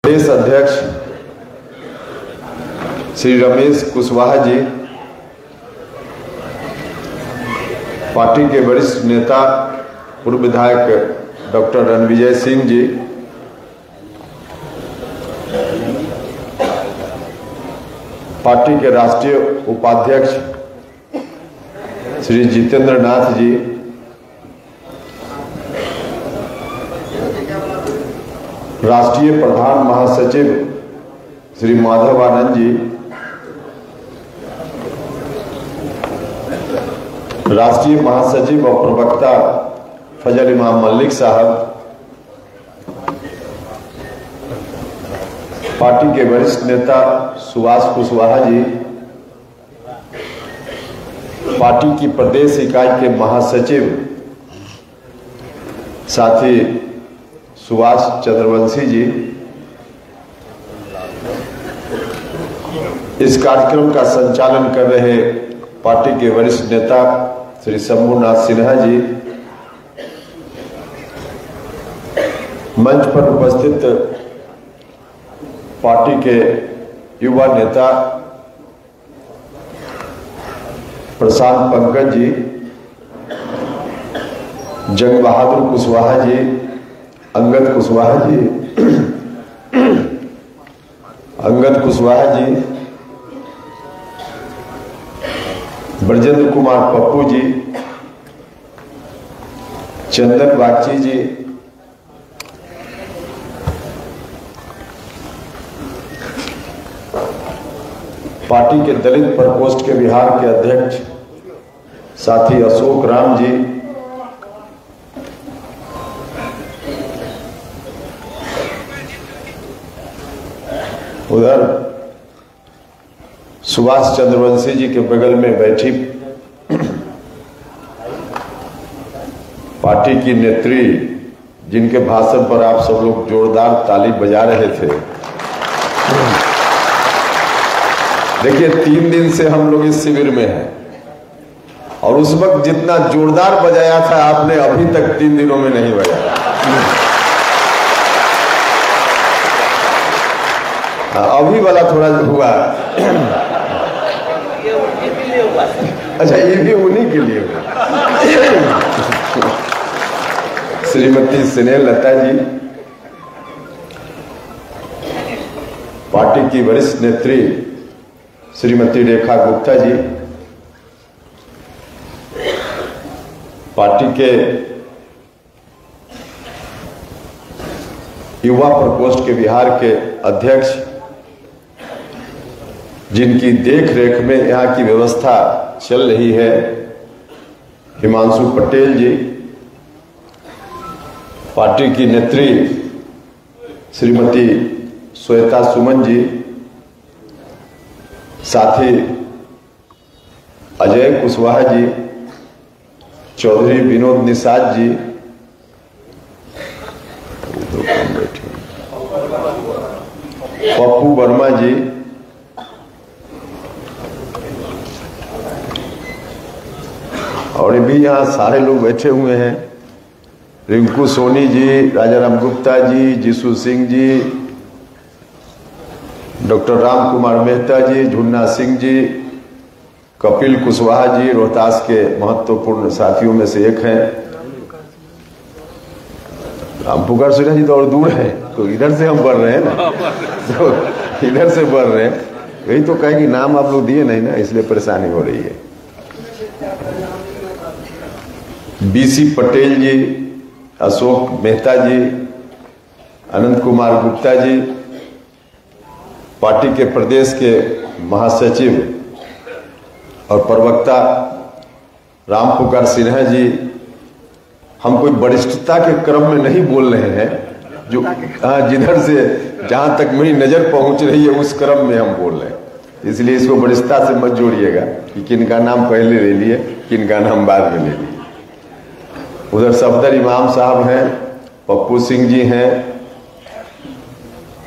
प्रदेश अध्यक्ष श्री रमेश कुशवाहा जी, पार्टी के वरिष्ठ नेता पूर्व विधायक डॉक्टर रणविजय सिंह जी, पार्टी के राष्ट्रीय उपाध्यक्ष श्री जितेंद्र नाथ जी, राष्ट्रीय प्रधान महासचिव श्री माधव आनंद जी, राष्ट्रीय महासचिव और प्रवक्ता फजल इमाम मलिक साहब, पार्टी के वरिष्ठ नेता सुभाष कुशवाहा जी, पार्टी की प्रदेश इकाई के महासचिव साथी सुभाष चंद्रवंशी जी, इस कार्यक्रम का संचालन कर रहे पार्टी के वरिष्ठ नेता श्री शंभुनाथ सिन्हा जी, मंच पर उपस्थित पार्टी के युवा नेता प्रशांत पंकज जी, जंग बहादुर कुशवाहा जी, अंगद कुशवाहा जी, ब्रजेंद्र कुमार पप्पू जी, चंदन बागची जी, पार्टी के दलित प्रकोष्ठ के बिहार के अध्यक्ष साथी अशोक राम जी, उधर सुभाष चंद्रवंशी जी के बगल में बैठी पार्टी की नेत्री, जिनके भाषण पर आप सब लोग जोरदार ताली बजा रहे थे। देखिए, 3 दिन से हम लोग इस शिविर में हैं और उस वक्त जितना जोरदार बजाया था आपने, अभी तक 3 दिनों में नहीं बजाया। अभी वाला थोड़ा हुआ। अच्छा, ये भी उन्हीं के लिए हुआ। श्रीमती स्नेह लता जी, पार्टी की वरिष्ठ नेत्री श्रीमती रेखा गुप्ता जी, पार्टी के युवा प्रकोष्ठ के बिहार के अध्यक्ष, जिनकी देख रेख में यहाँ की व्यवस्था चल रही है, हिमांशु पटेल जी, पार्टी की नेत्री श्रीमती श्वेता सुमन जी, साथी अजय कुशवाहा जी, चौधरी विनोद निषाद जी, पप्पू वर्मा जी, और भी यहाँ सारे लोग बैठे हुए हैं, रिंकू सोनी जी, राजा राम गुप्ता जी, जीसू सिंह जी, डॉक्टर राम कुमार मेहता जी, झुन्ना सिंह जी, कपिल कुशवाहा जी, रोहतास के महत्वपूर्ण साथियों में से एक हैं। राम पुकार सिन्हा जी तो और दूर है, तो इधर से हम बढ़ रहे हैं ना, तो इधर से बढ़ रहे हैं। यही तो कहेंगे, नाम आप लोग दिए नहीं ना, इसलिए परेशानी हो रही है। बीसी पटेल जी, अशोक मेहता जी, अनंत कुमार गुप्ता जी, पार्टी के प्रदेश के महासचिव और प्रवक्ता राम पुकार सिन्हा जी। हम कोई वरिष्ठता के क्रम में नहीं बोल रहे हैं, जो जिधर से जहां तक मेरी नजर पहुंच रही है उस क्रम में हम बोल रहे हैं, इसलिए इसको वरिष्ठता से मत जोड़िएगा कि किनका नाम पहले ले लिए, किनका नाम बाद में ले लिए। उधर सफदर इमाम साहब हैं, पप्पू सिंह जी हैं,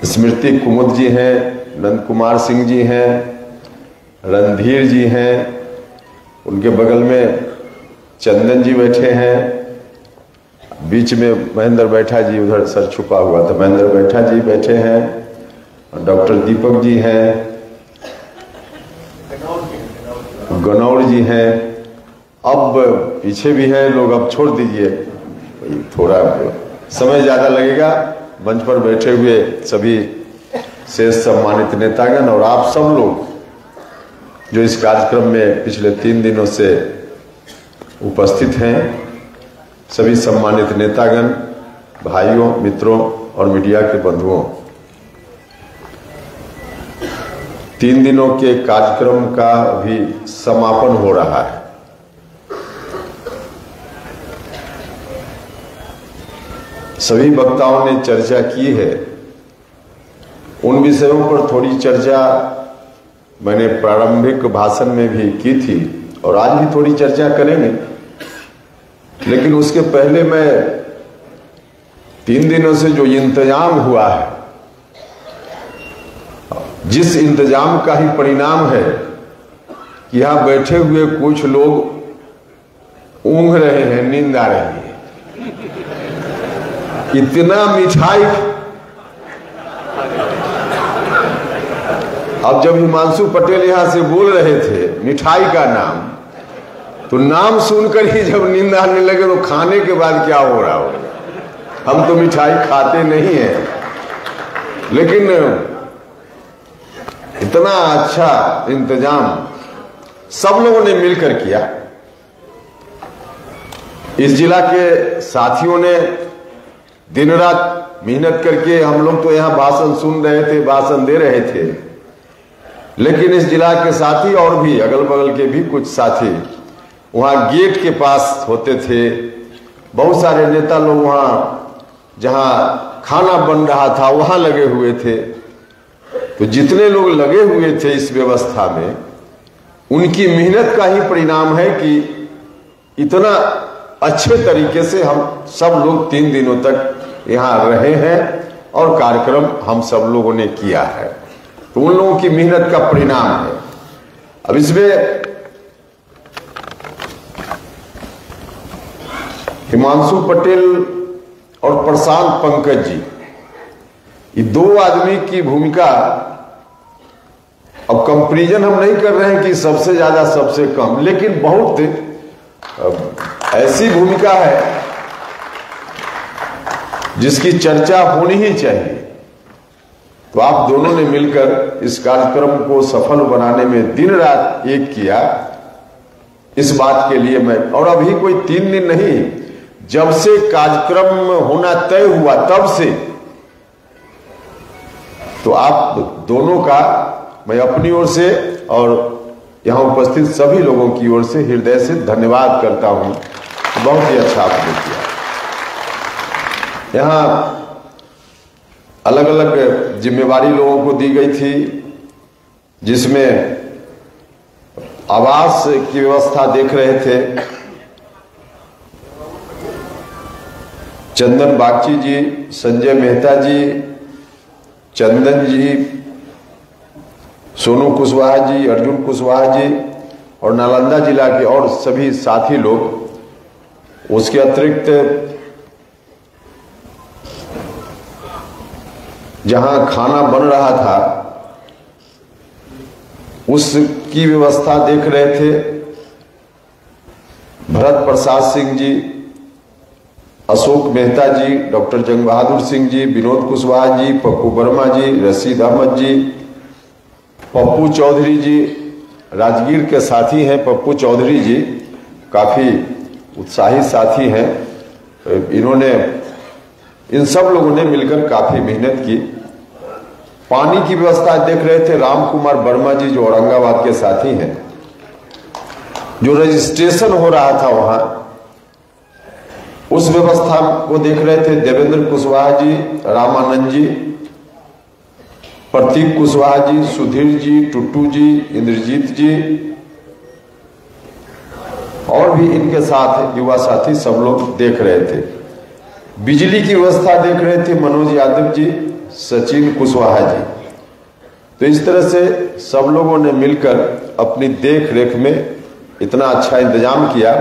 स्मृति कुमुद जी हैं, नंद कुमार सिंह जी हैं, रणधीर जी हैं, उनके बगल में चंदन जी बैठे हैं, बीच में महेंद्र बैठा जी, उधर सर छुपा हुआ था, महेंद्र बैठा जी बैठे हैं, डॉक्टर दीपक जी हैं, गनौर जी हैं, अब पीछे भी हैं लोग, अब छोड़ दीजिए, थोड़ा समय ज़्यादा लगेगा। मंच पर बैठे हुए सभी शेष सम्मानित नेतागण और आप सब लोग जो इस कार्यक्रम में पिछले 3 दिनों से उपस्थित हैं, सभी सम्मानित नेतागण, भाइयों, मित्रों और मीडिया के बंधुओं, 3 दिनों के कार्यक्रम का भी समापन हो रहा है। सभी वक्ताओं ने चर्चा की है, उन विषयों पर थोड़ी चर्चा मैंने प्रारंभिक भाषण में भी की थी और आज भी थोड़ी चर्चा करेंगे। लेकिन उसके पहले मैं 3 दिनों से जो इंतजाम हुआ है, जिस इंतजाम का ही परिणाम है कि यहां बैठे हुए कुछ लोग ऊँघ रहे हैं, नींद आ रही है। इतना मिठाई, अब जब हिमांशु पटेल यहां से बोल रहे थे मिठाई का नाम, तो नाम सुनकर ही जब नींद आने लगे तो खाने के बाद क्या हो रहा होगा। हम तो मिठाई खाते नहीं हैं, लेकिन इतना अच्छा इंतजाम सब लोगों ने मिलकर किया। इस जिला के साथियों ने दिन रात मेहनत करके, हम लोग तो यहाँ भाषण सुन रहे थे, भाषण दे रहे थे, लेकिन इस जिला के साथी और भी अगल बगल के भी कुछ साथी वहाँ गेट के पास होते थे। बहुत सारे नेता लोग वहाँ जहाँ खाना बन रहा था वहाँ लगे हुए थे। तो जितने लोग लगे हुए थे इस व्यवस्था में, उनकी मेहनत का ही परिणाम है कि इतना अच्छे तरीके से हम सब लोग 3 दिनों तक यहाँ रहे हैं और कार्यक्रम हम सब लोगों ने किया है। तो उन लोगों की मेहनत का परिणाम है। अब इसमें हिमांशु पटेल और प्रशांत पंकज जी, ये 2 आदमी की भूमिका, अब कंपैरिजन हम नहीं कर रहे हैं कि सबसे ज्यादा सबसे कम, लेकिन बहुत ऐसी भूमिका है जिसकी चर्चा होनी ही चाहिए। तो आप दोनों ने मिलकर इस कार्यक्रम को सफल बनाने में दिन रात एक किया। इस बात के लिए मैं, और अभी कोई 3 दिन नहीं, जब से कार्यक्रम होना तय हुआ तब से, तो आप दोनों का मैं अपनी ओर से और यहां उपस्थित सभी लोगों की ओर से हृदय से धन्यवाद करता हूं। बहुत ही अच्छा आपने किया। यहाँ अलग अलग जिम्मेवारी लोगों को दी गई थी, जिसमें आवास की व्यवस्था देख रहे थे चंदन बागची जी, संजय मेहता जी, चंदन जी, सोनू कुशवाहा जी, अर्जुन कुशवाहा जी और नालंदा जिला के और सभी साथी लोग। उसके अतिरिक्त जहां खाना बन रहा था उसकी व्यवस्था देख रहे थे भरत प्रसाद सिंह जी, अशोक मेहता जी, डॉक्टर जंग बहादुर सिंह जी, विनोद कुशवाहा जी, पप्पू वर्मा जी, रशीद अहमद जी, पप्पू चौधरी जी, राजगीर के साथी हैं पप्पू चौधरी जी, काफी उत्साही साथी हैं। इन्होंने, इन सब लोगों ने मिलकर काफी मेहनत की। पानी की व्यवस्था देख रहे थे राम कुमार वर्मा जी, जो औरंगाबाद के साथी हैं। जो रजिस्ट्रेशन हो रहा था वहां, उस व्यवस्था को देख रहे थे देवेंद्र कुशवाहा जी, रामानंद जी, प्रतीक कुशवाहा जी, सुधीर जी, टुट्टू जी, इंद्रजीत जी और भी इनके साथ युवा साथी सब लोग देख रहे थे। बिजली की व्यवस्था देख रहे थे मनोज यादव जी, सचिन कुशवाहा जी। तो इस तरह से सब लोगों ने मिलकर अपनी देख रेख में इतना अच्छा इंतजाम किया।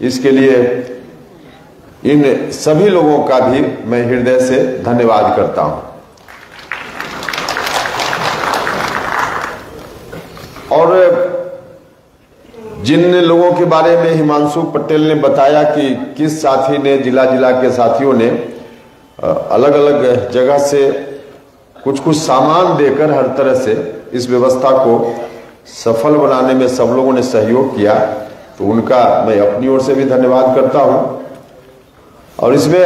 इसके लिए इन सभी लोगों का भी मैं हृदय से धन्यवाद करता हूं। जिन लोगों के बारे में हिमांशु पटेल ने बताया कि किस साथी ने, जिला जिला के साथियों ने अलग अलग जगह से कुछ कुछ सामान देकर हर तरह से इस व्यवस्था को सफल बनाने में सब लोगों ने सहयोग किया, तो उनका मैं अपनी ओर से भी धन्यवाद करता हूं। और इसमें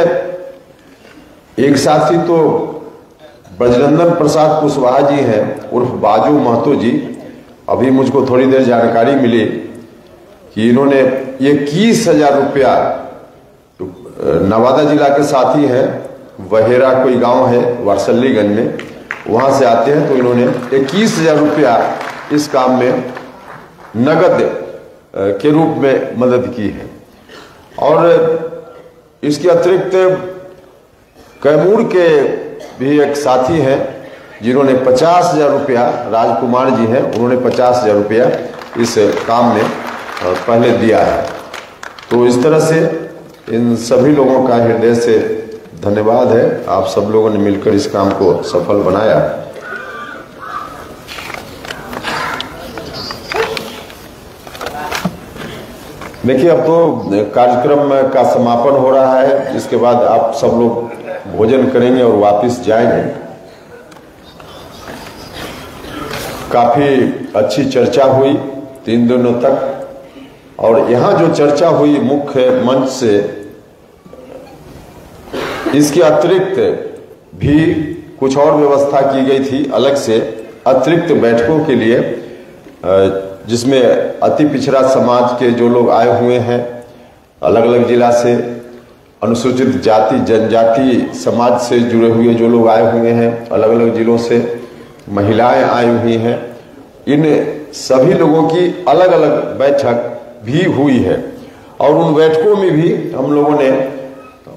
एक साथी तो ब्रजनंदन प्रसाद कुशवाहा जी हैं उर्फ बाजू महतो जी। अभी मुझको थोड़ी देर जानकारी मिली कि इन्होंने 21,000 रुपया, नवादा जिला के साथी हैं, वहेरा कोई गांव है वारसलीगंज में, वहां से आते हैं, तो इन्होंने 21,000 रुपया इस काम में नगद के रूप में मदद की है। और इसके अतिरिक्त कैमूर के भी एक साथी हैं जिन्होंने 50,000 रुपया, राजकुमार जी हैं, उन्होंने 50,000 रुपया इस काम में पहले दिया है। तो इस तरह से इन सभी लोगों का हृदय से धन्यवाद है। आप सब लोगों ने मिलकर इस काम को सफल बनाया। देखिए, अब तो कार्यक्रम का समापन हो रहा है, इसके बाद आप सब लोग भोजन करेंगे और वापस जाएंगे। काफी अच्छी चर्चा हुई 3 दिनों तक, और यहाँ जो चर्चा हुई मुख्य मंच से, इसके अतिरिक्त भी कुछ और व्यवस्था की गई थी अलग से अतिरिक्त बैठकों के लिए, जिसमें अति पिछड़ा समाज के जो लोग आए हुए हैं अलग अलग जिला से, अनुसूचित जाति जनजाति समाज से जुड़े हुए जो लोग आए हुए हैं अलग अलग जिलों से, महिलाएं आई हुई हैं, इन सभी लोगों की अलग अलग बैठक भी हुई है। और उन बैठकों में भी हम लोगों ने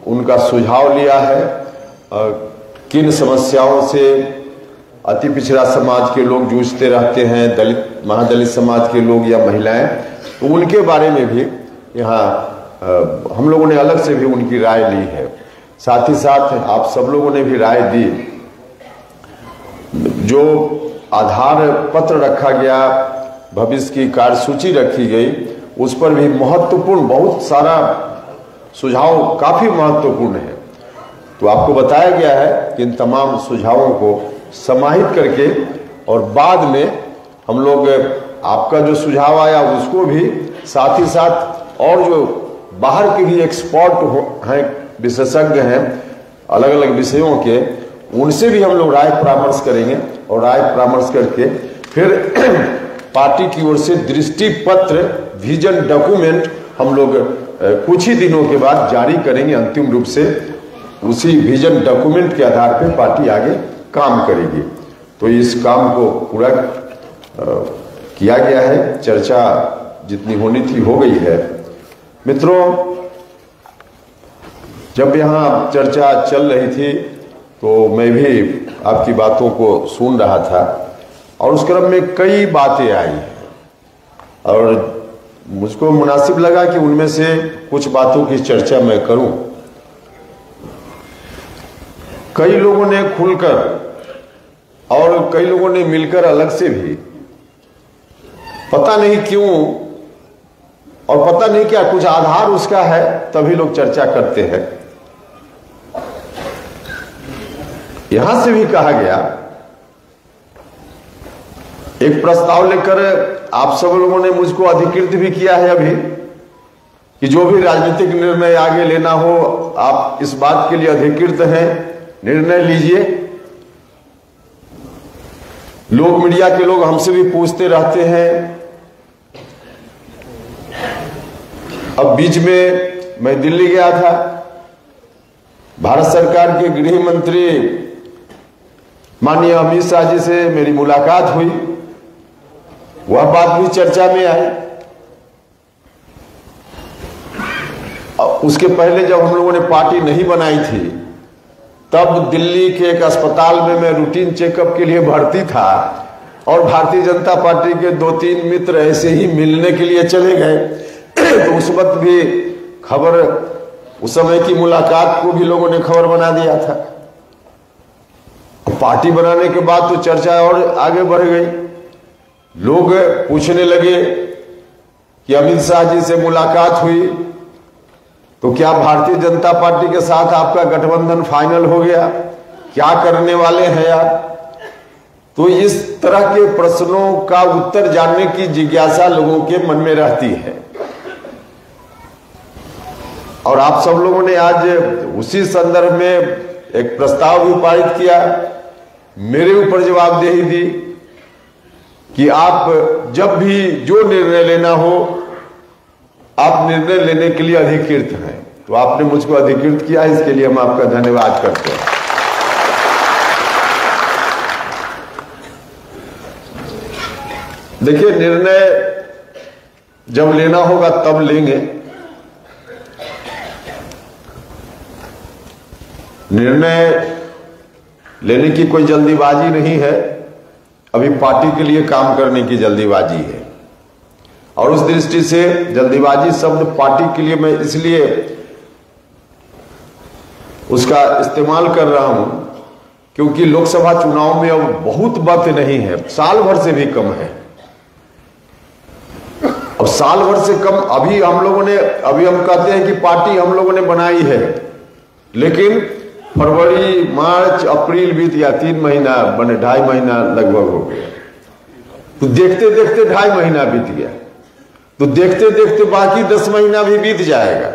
उनका सुझाव लिया है, किन समस्याओं से अति पिछड़ा समाज के लोग जूझते रहते हैं, दलित महादलित समाज के लोग या महिलाएं, तो उनके बारे में भी यहाँ हम लोगों ने अलग से भी उनकी राय ली है। साथ ही साथ आप सब लोगों ने भी राय दी। जो आधार पत्र रखा गया, भविष्य की कार्यसूची रखी गई, उस पर भी महत्वपूर्ण बहुत सारा सुझाव काफी महत्वपूर्ण है। तो आपको बताया गया है कि इन तमाम सुझावों को समाहित करके और बाद में हम लोग आपका जो सुझाव आया उसको भी साथ ही साथ, और जो बाहर के भी एक्सपर्ट हैं, विशेषज्ञ हैं अलग अलग विषयों के, उनसे भी हम लोग राय परामर्श करेंगे। और राय परामर्श करके फिर पार्टी की ओर से दृष्टि पत्र, विजन डॉक्यूमेंट हम लोग कुछ ही दिनों के बाद जारी करेंगे अंतिम रूप से। उसी विजन डॉक्यूमेंट के आधार पर पार्टी आगे काम करेगी। तो इस काम को पूरा किया गया है। चर्चा जितनी होनी थी हो गई है। मित्रों, जब यहाँ चर्चा चल रही थी तो मैं भी आपकी बातों को सुन रहा था, और उस क्रम में कई बातें आई और मुझको मुनासिब लगा कि उनमें से कुछ बातों की चर्चा मैं करूं। कई लोगों ने खुलकर और कई लोगों ने मिलकर अलग से भी, पता नहीं क्यों और पता नहीं क्या कुछ आधार उसका है, तभी लोग चर्चा करते हैं। यहां से भी कहा गया, एक प्रस्ताव लेकर आप सब लोगों ने मुझको अधिकृत भी किया है अभी, कि जो भी राजनीतिक निर्णय आगे लेना हो आप इस बात के लिए अधिकृत हैं, निर्णय लीजिए। लोग, मीडिया के लोग हमसे भी पूछते रहते हैं। अब बीच में मैं दिल्ली गया था, भारत सरकार के गृह मंत्री माननीय अमित शाह जी से मेरी मुलाकात हुई, वह बात भी चर्चा में आई। उसके पहले जब हम लोगों ने पार्टी नहीं बनाई थी, तब दिल्ली के एक अस्पताल में मैं रूटीन चेकअप के लिए भर्ती था, और भारतीय जनता पार्टी के 2-3 मित्र ऐसे ही मिलने के लिए चले गए। तो उस वक्त भी खबर, उस समय की मुलाकात को भी लोगों ने खबर बना दिया था। पार्टी बनाने के बाद तो चर्चा और आगे बढ़ गई। लोग पूछने लगे कि अमित शाह जी से मुलाकात हुई, तो क्या भारतीय जनता पार्टी के साथ आपका गठबंधन फाइनल हो गया? क्या करने वाले हैं आप? तो इस तरह के प्रश्नों का उत्तर जानने की जिज्ञासा लोगों के मन में रहती है। और आप सब लोगों ने आज उसी संदर्भ में एक प्रस्ताव भी पारित किया, मेरे ऊपर जवाबदेही दी कि आप जब भी जो निर्णय लेना हो, आप निर्णय लेने के लिए अधिकृत हैं। तो आपने मुझको अधिकृत किया, इसके लिए हम आपका धन्यवाद करते हैं। देखिए, निर्णय जब लेना होगा तब लेंगे। निर्णय लेने की कोई जल्दीबाजी नहीं है, अभी पार्टी के लिए काम करने की जल्दीबाजी है। और उस दृष्टि से जल्दीबाजी शब्द पार्टी के लिए मैं इसलिए उसका इस्तेमाल कर रहा हूं क्योंकि लोकसभा चुनाव में अब बहुत वक्त नहीं है, साल भर से भी कम है। अब साल भर से कम अभी हम कहते हैं कि पार्टी हम लोगों ने बनाई है, लेकिन फरवरी, मार्च, अप्रैल बीत गया, 3 महीना बने, 2.5 महीना लगभग हो गया। तो देखते देखते 2.5 महीना बीत गया, तो देखते देखते बाकी 10 महीना भी बीत जाएगा।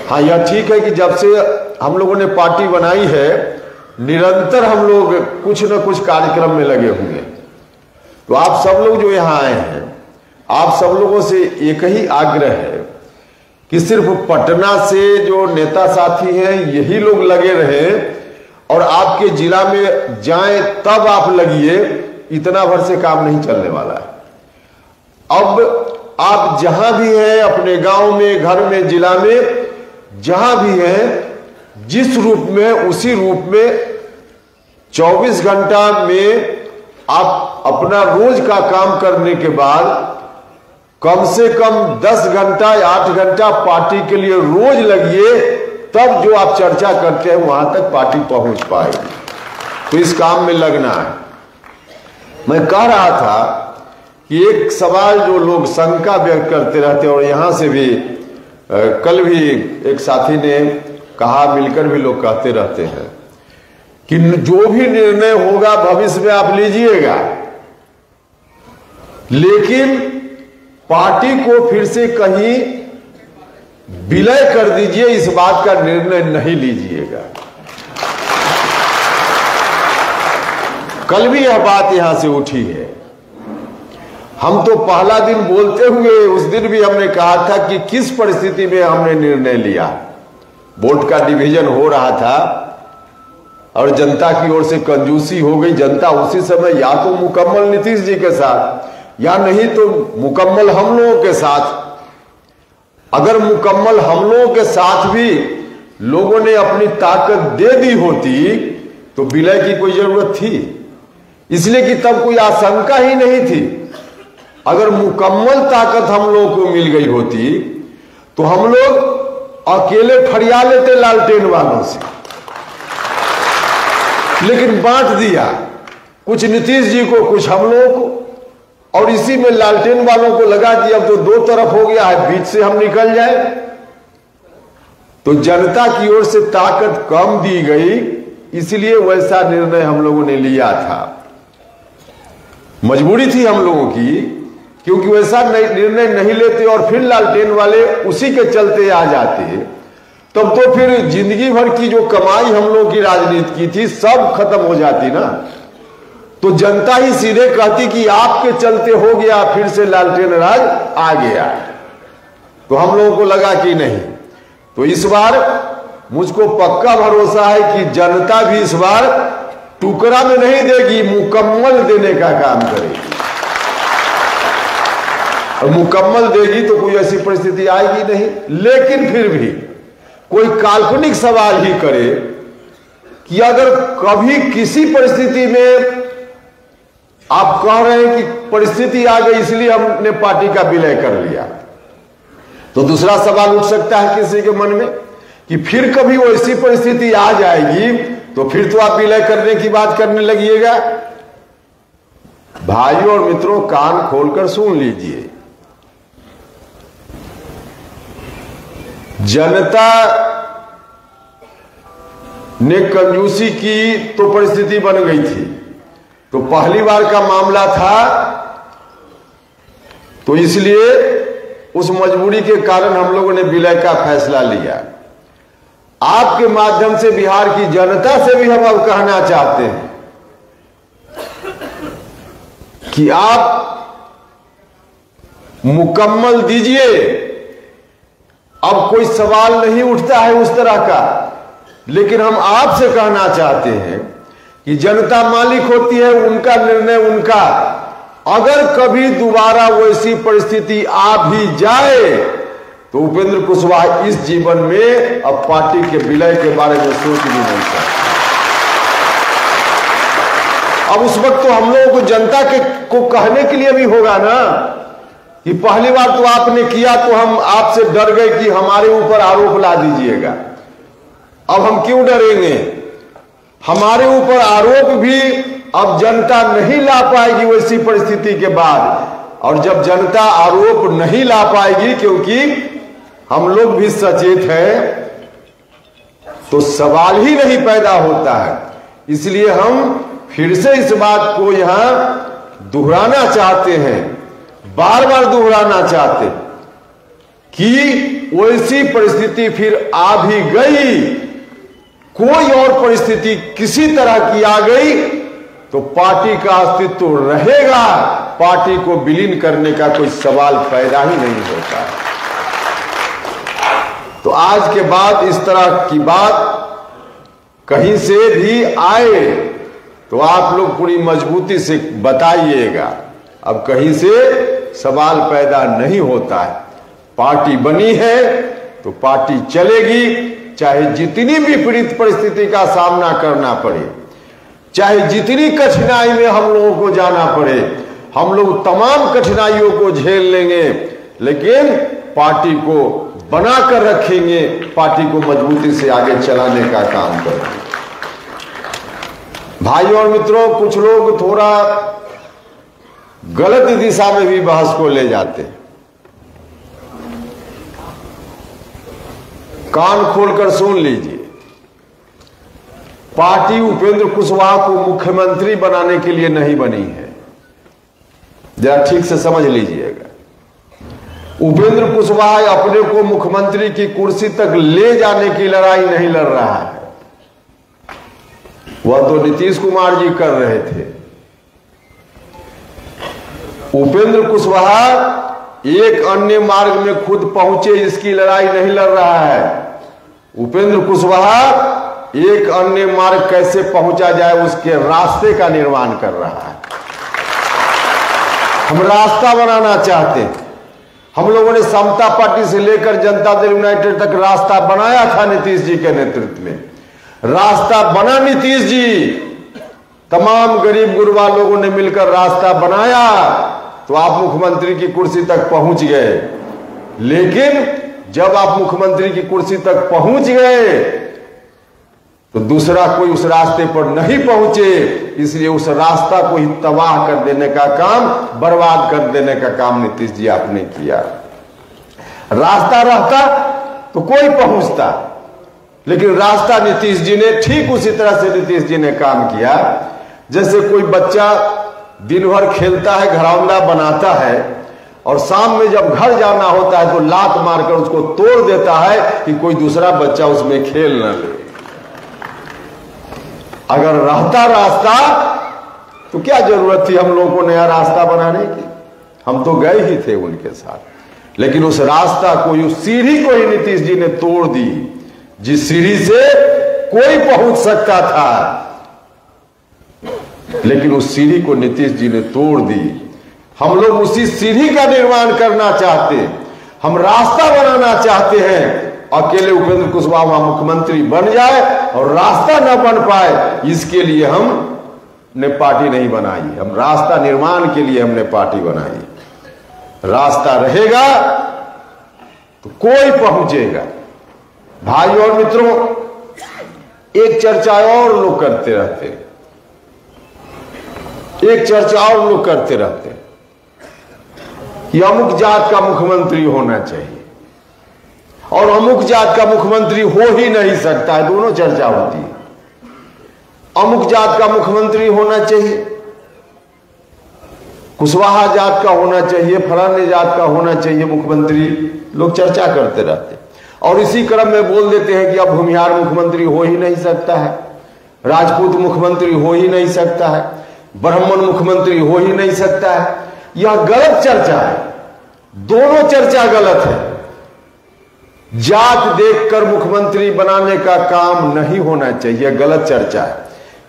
हाँ, यह ठीक है कि जब से हम लोगों ने पार्टी बनाई है, निरंतर हम लोग कुछ न कुछ कार्यक्रम में लगे हुए। तो आप सब लोग जो यहाँ आए हैं, आप सब लोगों से एक ही आग्रह है कि सिर्फ पटना से जो नेता साथी हैं यही लोग लगे रहे और आपके जिला में जाएं तब आप लगिए, इतना भर से काम नहीं चलने वाला है। अब आप जहां भी हैं, अपने गांव में, घर में, जिला में, जहां भी हैं, जिस रूप में उसी रूप में 24 घंटा में आप अपना रोज का काम करने के बाद कम से कम 10 घंटा या 8 घंटा पार्टी के लिए रोज लगिए, तब जो आप चर्चा करते हैं वहां तक पार्टी पहुंच पाएगी। तो इस काम में लगना है। मैं कह रहा था कि एक सवाल जो लोग शंका व्यक्त करते रहते हैं, और यहां से भी कल भी एक साथी ने कहा, मिलकर भी लोग कहते रहते हैं कि जो भी निर्णय होगा भविष्य में आप लीजिएगा, लेकिन पार्टी को फिर से कहीं विलय कर दीजिए, इस बात का निर्णय नहीं लीजिएगा। कल भी यह बात यहां से उठी है। हम तो पहला दिन बोलते हुए उस दिन भी हमने कहा था कि किस परिस्थिति में हमने निर्णय लिया। वोट का डिवीजन हो रहा था और जनता की ओर से कंजूसी हो गई। जनता उसी समय या तो मुकम्मल नीतीश जी के साथ या नहीं तो मुकम्मल हम लोगों के साथ। अगर मुकम्मल हम लोगों के साथ भी लोगों ने अपनी ताकत दे दी होती तो विलय की कोई जरूरत थी? इसलिए कि तब कोई आशंका ही नहीं थी। अगर मुकम्मल ताकत हम लोगों को मिल गई होती तो हम लोग अकेले फरिया लेते लालटेन वालों से, लेकिन बांट दिया, कुछ नीतीश जी को, कुछ हम लोगों को, और इसी में लालटेन वालों को लगा कि अब तो दो तरफ हो गया है, बीच से हम निकल जाए। तो जनता की ओर से ताकत कम दी गई, इसलिए वैसा निर्णय हम लोगों ने लिया था। मजबूरी थी हम लोगों की, क्योंकि वैसा निर्णय नहीं लेते और फिर लालटेन वाले उसी के चलते आ जाते, तब तो फिर जिंदगी भर की जो कमाई हम लोगों की राजनीति की थी सब खत्म हो जाती ना। तो जनता ही सीधे कहती कि आपके चलते हो गया, फिर से लालटेन राज आ गया। तो हम लोगों को लगा कि नहीं। तो इस बार मुझको पक्का भरोसा है कि जनता भी इस बार टुकड़ा में नहीं देगी, मुकम्मल देने का काम करेगी। और मुकम्मल देगी तो कोई ऐसी परिस्थिति आएगी नहीं। लेकिन फिर भी कोई काल्पनिक सवाल ही करे कि अगर कभी किसी परिस्थिति में आप कह रहे हैं कि परिस्थिति आ गई इसलिए हमने पार्टी का विलय कर लिया, तो दूसरा सवाल उठ सकता है किसी के मन में कि फिर कभी वो ऐसी परिस्थिति आ जाएगी तो फिर तो आप विलय करने की बात करने लगिएगा। भाइयों और मित्रों, कान खोलकर सुन लीजिए। जनता ने कंजूसी की तो परिस्थिति बन गई थी। तो पहली बार का मामला था, तो इसलिए उस मजबूरी के कारण हम लोगों ने विलय का फैसला लिया। आपके माध्यम से बिहार की जनता से भी हम अब कहना चाहते हैं कि आप मुकम्मल दीजिए। अब कोई सवाल नहीं उठता है उस तरह का, लेकिन हम आपसे कहना चाहते हैं कि जनता मालिक होती है, उनका निर्णय उनका। अगर कभी दोबारा वैसी परिस्थिति आ भी जाए तो उपेंद्र कुशवाहा इस जीवन में अब पार्टी के विलय के बारे में सोच भी नहीं सकते। अब उस वक्त तो हम लोगों को जनता को कहने के लिए भी होगा ना कि पहली बार तो आपने किया तो हम आपसे डर गए कि हमारे ऊपर आरोप ला दीजिएगा। अब हम क्यों डरेंगे? हमारे ऊपर आरोप भी अब जनता नहीं ला पाएगी वैसी परिस्थिति के बाद। और जब जनता आरोप नहीं ला पाएगी, क्योंकि हम लोग भी सचेत हैं, तो सवाल ही नहीं पैदा होता है। इसलिए हम फिर से इस बात को यहां दोहराना चाहते हैं, बार बार दोहराना चाहते कि वैसी परिस्थिति फिर आ भी गई, कोई और परिस्थिति किसी तरह की आ गई तो पार्टी का अस्तित्व रहेगा, पार्टी को विलीन करने का कोई सवाल पैदा ही नहीं होता है। तो आज के बाद इस तरह की बात कहीं से भी आए तो आप लोग पूरी मजबूती से बताइएगा। अब कहीं से सवाल पैदा नहीं होता है। पार्टी बनी है तो पार्टी चलेगी, चाहे जितनी विपरीत परिस्थिति का सामना करना पड़े, चाहे जितनी कठिनाई में हम लोगों को जाना पड़े, हम लोग तमाम कठिनाइयों को झेल लेंगे, लेकिन पार्टी को बनाकर रखेंगे, पार्टी को मजबूती से आगे चलाने का काम करेंगे। भाइयों और मित्रों, कुछ लोग थोड़ा गलत दिशा में भी बहस को ले जाते हैं। कान खोलकर सुन लीजिए, पार्टी उपेंद्र कुशवाहा को मुख्यमंत्री बनाने के लिए नहीं बनी है। जरा ठीक से समझ लीजिएगा। उपेंद्र कुशवाहा अपने को मुख्यमंत्री की कुर्सी तक ले जाने की लड़ाई नहीं लड़ रहा है, वह तो नीतीश कुमार जी कर रहे थे। उपेंद्र कुशवाहा एक अन्य मार्ग में खुद पहुंचे, इसकी लड़ाई नहीं लड़ रहा है। उपेंद्र कुशवाहा एक अन्य मार्ग कैसे पहुंचा जाए उसके रास्ते का निर्माण कर रहा है। हम रास्ता बनाना चाहते हैं। हम लोगों ने समता पार्टी से लेकर जनता दल यूनाइटेड तक रास्ता बनाया था नीतीश जी के नेतृत्व में। रास्ता बना नीतीश जी, तमाम गरीब गुरबा लोगों ने मिलकर रास्ता बनाया, तो आप मुख्यमंत्री की कुर्सी तक पहुंच गए। लेकिन जब आप मुख्यमंत्री की कुर्सी तक पहुंच गए तो दूसरा कोई उस रास्ते पर नहीं पहुंचे, इसलिए उस रास्ता को ही तबाह कर देने का काम, बर्बाद कर देने का काम नीतीश जी आपने किया। रास्ता रहता तो कोई पहुंचता, लेकिन रास्ता नीतीश जी ने, ठीक उसी तरह से नीतीश जी ने काम किया। जैसे कोई बच्चा दिन भर खेलता है, घरौंदा बनाता है, और शाम में जब घर जाना होता है तो लात मारकर उसको तोड़ देता है कि कोई दूसरा बच्चा उसमें खेल न ले। अगर रहता रास्ता तो क्या जरूरत थी हम लोगों को नया रास्ता बनाने की? हम तो गए ही थे उनके साथ। लेकिन उस रास्ता को, उस सीढ़ी को ही नीतीश जी ने तोड़ दी, जिस सीढ़ी से कोई पहुंच सकता था, लेकिन उस सीढ़ी को नीतीश जी ने तोड़ दी। हम लोग उसी सीढ़ी का निर्माण करना चाहते हैं, हम रास्ता बनाना चाहते हैं। अकेले उपेंद्र कुशवाहा मुख्यमंत्री बन जाए और रास्ता न बन पाए, इसके लिए हमने पार्टी नहीं बनाई। हम रास्ता निर्माण के लिए हमने पार्टी बनाई। रास्ता रहेगा तो कोई पहुंचेगा। भाइयों और मित्रों, एक चर्चा और लोग करते रहते हैं, एक चर्चा और लोग करते रहते हैं कि अमुक जात का मुख्यमंत्री होना चाहिए, और अमुक जात का मुख्यमंत्री हो ही नहीं सकता है, दोनों चर्चा होती है। अमुक जात का मुख्यमंत्री होना चाहिए, कुशवाहा जात का होना चाहिए, फलाने जात का होना चाहिए मुख्यमंत्री, लोग चर्चा करते रहते हैं। और इसी क्रम में बोल देते हैं कि अब भूमिहार मुख्यमंत्री हो ही नहीं सकता है, राजपूत मुख्यमंत्री हो ही नहीं सकता है, ब्राह्मण मुख्यमंत्री हो ही नहीं सकता है। यह गलत चर्चा है, दोनों चर्चा गलत है। जात देखकर मुख्यमंत्री बनाने का काम नहीं होना चाहिए, गलत चर्चा है।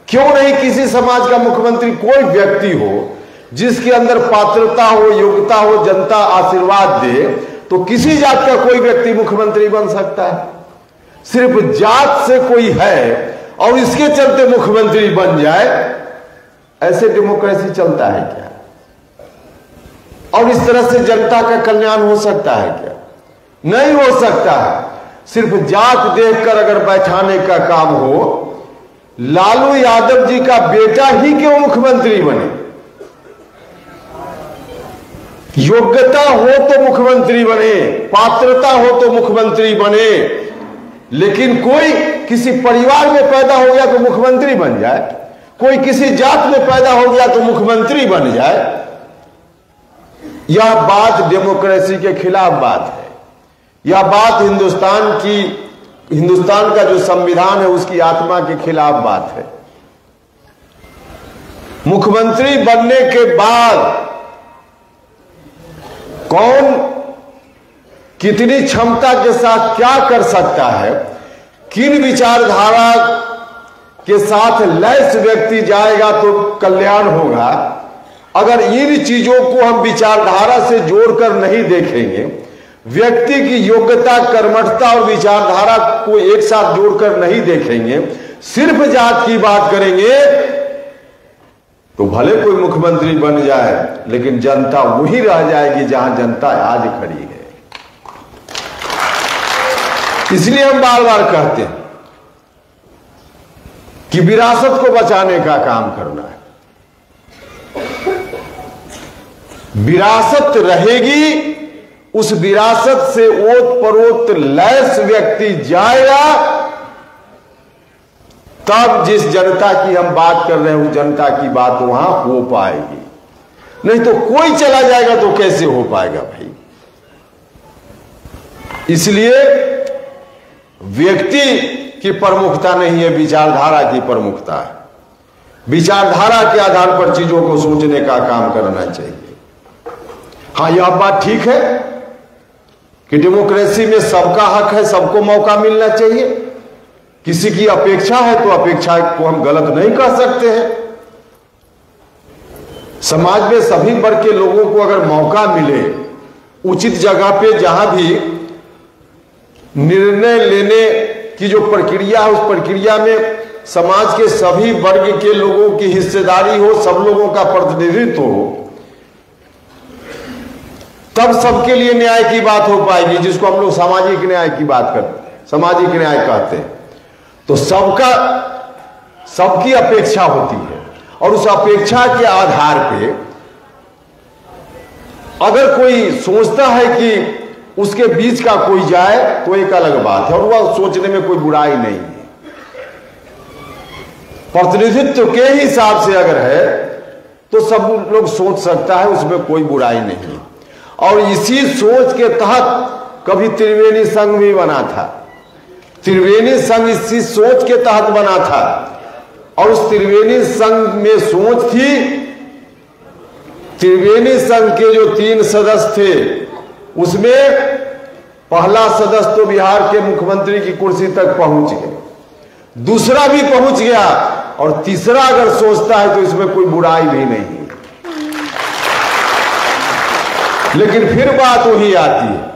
क्यों नहीं किसी समाज का मुख्यमंत्री कोई व्यक्ति हो जिसके अंदर पात्रता हो, योग्यता हो, जनता आशीर्वाद दे, तो किसी जात का कोई व्यक्ति मुख्यमंत्री बन सकता है। सिर्फ जात से कोई है और इसके चलते मुख्यमंत्री बन जाए, ऐसे डेमोक्रेसी चलता है क्या? और इस तरह से जनता का कल्याण हो सकता है क्या? नहीं हो सकता है। सिर्फ जात देखकर अगर बैठाने का काम हो, लालू यादव जी का बेटा ही क्यों मुख्यमंत्री बने? योग्यता हो तो मुख्यमंत्री बने, पात्रता हो तो मुख्यमंत्री बने, लेकिन कोई किसी परिवार में पैदा हो गया तो मुख्यमंत्री बन जाए, कोई किसी जात में पैदा हो गया तो मुख्यमंत्री बन जाए, यह बात डेमोक्रेसी के खिलाफ बात है। यह बात हिंदुस्तान का जो संविधान है उसकी आत्मा के खिलाफ बात है। मुख्यमंत्री बनने के बाद कौन कितनी क्षमता के साथ क्या कर सकता है, किन विचारधारा के साथ लैस व्यक्ति जाएगा तो कल्याण होगा, अगर इन चीजों को हम विचारधारा से जोड़कर नहीं देखेंगे, व्यक्ति की योग्यता, कर्मठता और विचारधारा को एक साथ जोड़कर नहीं देखेंगे, सिर्फ जात की बात करेंगे, तो भले कोई मुख्यमंत्री बन जाए लेकिन जनता वही रह जाएगी जहां जनता आज खड़ी है। इसलिए हम बार बार कहते हैं कि विरासत को बचाने का काम करना है। विरासत रहेगी, उस विरासत से ओत परोत लैस व्यक्ति जाएगा, तब जिस जनता की हम बात कर रहे हैं उस जनता की बात वहां हो पाएगी। नहीं तो कोई चला जाएगा तो कैसे हो पाएगा भाई? इसलिए व्यक्ति की प्रमुखता नहीं है, विचारधारा की प्रमुखता है। विचारधारा के आधार पर चीजों को सोचने का काम करना चाहिए। हाँ, यह बात ठीक है कि डेमोक्रेसी में सबका हक है, सबको मौका मिलना चाहिए। किसी की अपेक्षा है तो अपेक्षा को हम गलत नहीं कह सकते हैं। समाज में सभी वर्ग के लोगों को अगर मौका मिले, उचित जगह पे जहां भी निर्णय लेने की जो प्रक्रिया है उस प्रक्रिया में समाज के सभी वर्ग के लोगों की हिस्सेदारी हो, सब लोगों का प्रतिनिधित्व हो, तब सबके लिए न्याय की बात हो पाएगी, जिसको हम लोग सामाजिक न्याय की बात करते हैं, सामाजिक न्याय कहते हैं। तो सबकी अपेक्षा होती है और उस अपेक्षा के आधार पे अगर कोई सोचता है कि उसके बीच का कोई जाए तो एक अलग बात है और वह सोचने में कोई बुराई नहीं है। प्रतिनिधित्व के हिसाब से अगर है तो सब लोग सोच सकता है, उसमें कोई बुराई नहीं है। और इसी सोच के तहत कभी त्रिवेणी संघ भी बना था। त्रिवेणी संघ इसी सोच के तहत बना था और उस त्रिवेणी संघ में सोच थी, त्रिवेणी संघ के जो 3 सदस्य थे उसमें पहला सदस्य तो बिहार के मुख्यमंत्री की कुर्सी तक पहुंच गए, दूसरा भी पहुंच गया और तीसरा अगर सोचता है तो इसमें कोई बुराई भी नहीं। लेकिन फिर बात वही आती है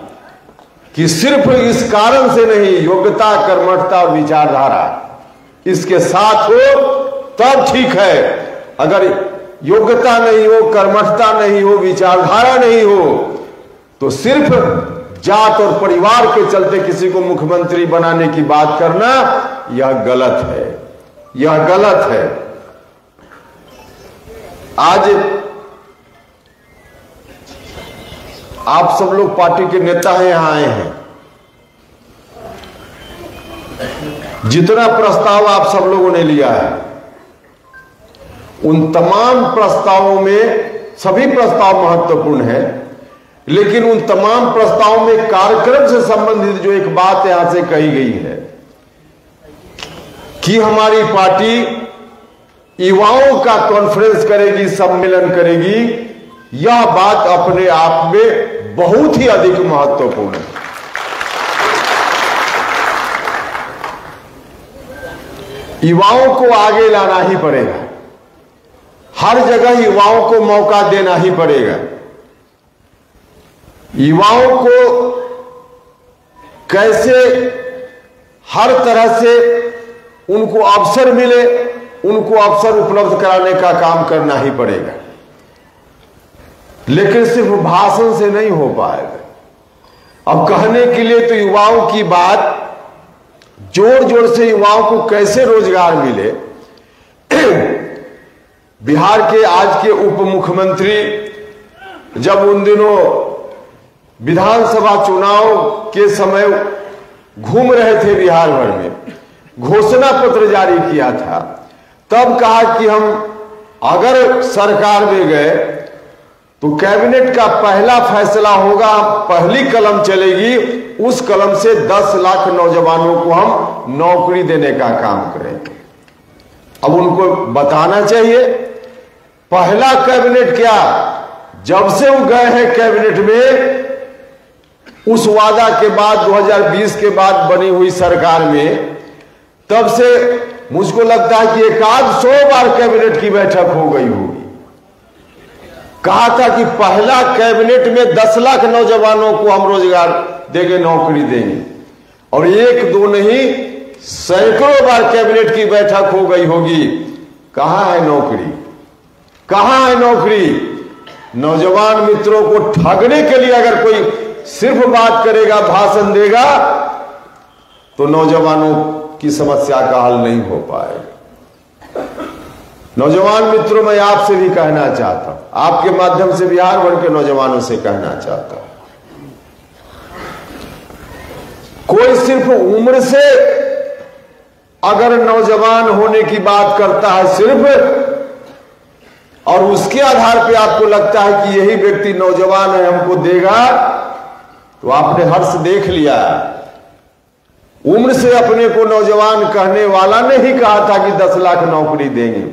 कि सिर्फ इस कारण से नहीं, योग्यता, कर्मठता और विचारधारा इसके साथ हो तब ठीक है। अगर योग्यता नहीं हो, कर्मठता नहीं हो, विचारधारा नहीं हो तो सिर्फ जात और परिवार के चलते किसी को मुख्यमंत्री बनाने की बात करना यह गलत है, यह गलत है। आज आप सब लोग पार्टी के नेता हैं, यहां आए हैं, जितना प्रस्ताव आप सब लोगों ने लिया है, उन तमाम प्रस्तावों में सभी प्रस्ताव महत्वपूर्ण है, लेकिन उन तमाम प्रस्तावों में कार्यक्रम से संबंधित जो एक बात यहां से कही गई है कि हमारी पार्टी युवाओं का कॉन्फ्रेंस करेगी, सम्मेलन करेगी, यह बात अपने आप में बहुत ही अधिक महत्वपूर्ण है। युवाओं को आगे लाना ही पड़ेगा, हर जगह युवाओं को मौका देना ही पड़ेगा। युवाओं को कैसे हर तरह से उनको अवसर मिले, उनको अवसर उपलब्ध कराने का काम करना ही पड़ेगा, लेकिन सिर्फ भाषण से नहीं हो पाएगा। अब कहने के लिए तो युवाओं की बात, जोर जोर से युवाओं को कैसे रोजगार मिले। बिहार के आज के उप मुख्यमंत्री जब उन दिनों विधानसभा चुनाव के समय घूम रहे थे बिहार भर में, घोषणा पत्र जारी किया था, तब कहा कि हम अगर सरकार में गए तो कैबिनेट का पहला फैसला होगा, पहली कलम चलेगी, उस कलम से 10 लाख नौजवानों को हम नौकरी देने का काम करेंगे। अब उनको बताना चाहिए पहला कैबिनेट क्या, जब से वो गए हैं कैबिनेट में, उस वादा के बाद 2020 के बाद बनी हुई सरकार में, तब से मुझको लगता है कि 100 बार कैबिनेट की बैठक हो गई होगी। कहा था कि पहला कैबिनेट में 10 लाख नौजवानों को हम रोजगार देंगे, नौकरी देंगे, और 1-2 नहीं सैकड़ों बार कैबिनेट की बैठक हो गई होगी। कहां है नौकरी, कहां है नौकरी? नौजवान मित्रों को ठगने के लिए अगर कोई सिर्फ बात करेगा, भाषण देगा, तो नौजवानों की समस्या का हल नहीं हो पाएगा। नौजवान मित्रों, मैं आपसे भी कहना चाहता हूं, आपके माध्यम से बिहार भर के नौजवानों से कहना चाहता हूं, कोई सिर्फ उम्र से अगर नौजवान होने की बात करता है सिर्फ, और उसके आधार पे आपको लगता है कि यही व्यक्ति नौजवान है, हमको देगा, तो आपने हर्ष देख लिया। उम्र से अपने को नौजवान कहने वाला ने ही कहा था कि 10 लाख नौकरी देंगे,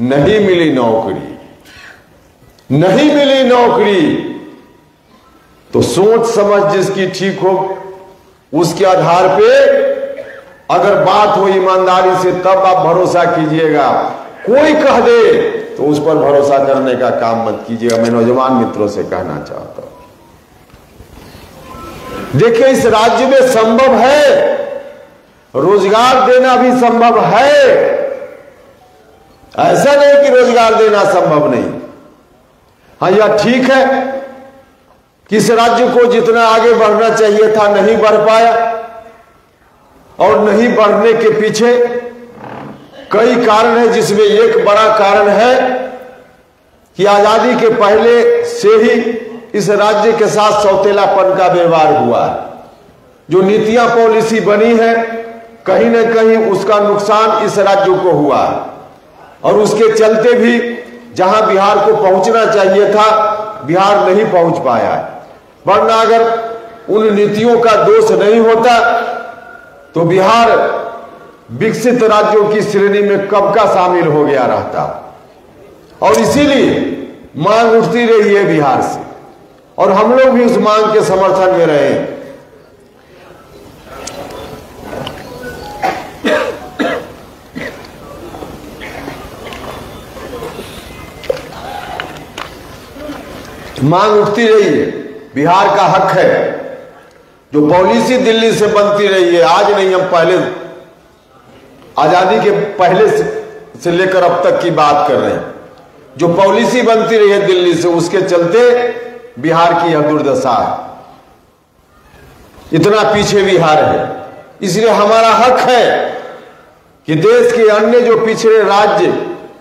नहीं मिली नौकरी, नहीं मिली नौकरी। तो सोच समझ जिसकी ठीक हो, उसके आधार पे अगर बात हो ईमानदारी से, तब आप भरोसा कीजिएगा। कोई कह दे तो उस पर भरोसा करने का काम मत कीजिएगा। मैं नौजवान मित्रों से कहना चाहता हूं, देखिए इस राज्य में संभव है, रोजगार देना भी संभव है, ऐसा नहीं कि रोजगार देना संभव नहीं। हाँ, यह ठीक है कि इस राज्य को जितना आगे बढ़ना चाहिए था नहीं बढ़ पाया, और नहीं बढ़ने के पीछे कई कारण है, जिसमें एक बड़ा कारण है कि आजादी के पहले से ही इस राज्य के साथ सौतेलापन का व्यवहार हुआ है। जो नीतियां पॉलिसी बनी है, कहीं न कहीं उसका नुकसान इस राज्य को हुआ है, और उसके चलते भी जहां बिहार को पहुंचना चाहिए था, बिहार नहीं पहुंच पाया है। वरना अगर उन नीतियों का दोष नहीं होता तो बिहार विकसित राज्यों की श्रेणी में कब का शामिल हो गया रहता। और इसीलिए मांग उठती रही है बिहार से, और हम लोग भी उस मांग के समर्थन में रहे। मांग उठती रही है, बिहार का हक है। जो पॉलिसी दिल्ली से बनती रही है, आज नहीं, हम पहले आजादी के पहले से लेकर अब तक की बात कर रहे हैं, जो पॉलिसी बनती रही है दिल्ली से, उसके चलते बिहार की यह दुर्दशा है, इतना पीछे बिहार है। इसलिए हमारा हक है कि देश के अन्य जो पिछड़े राज्य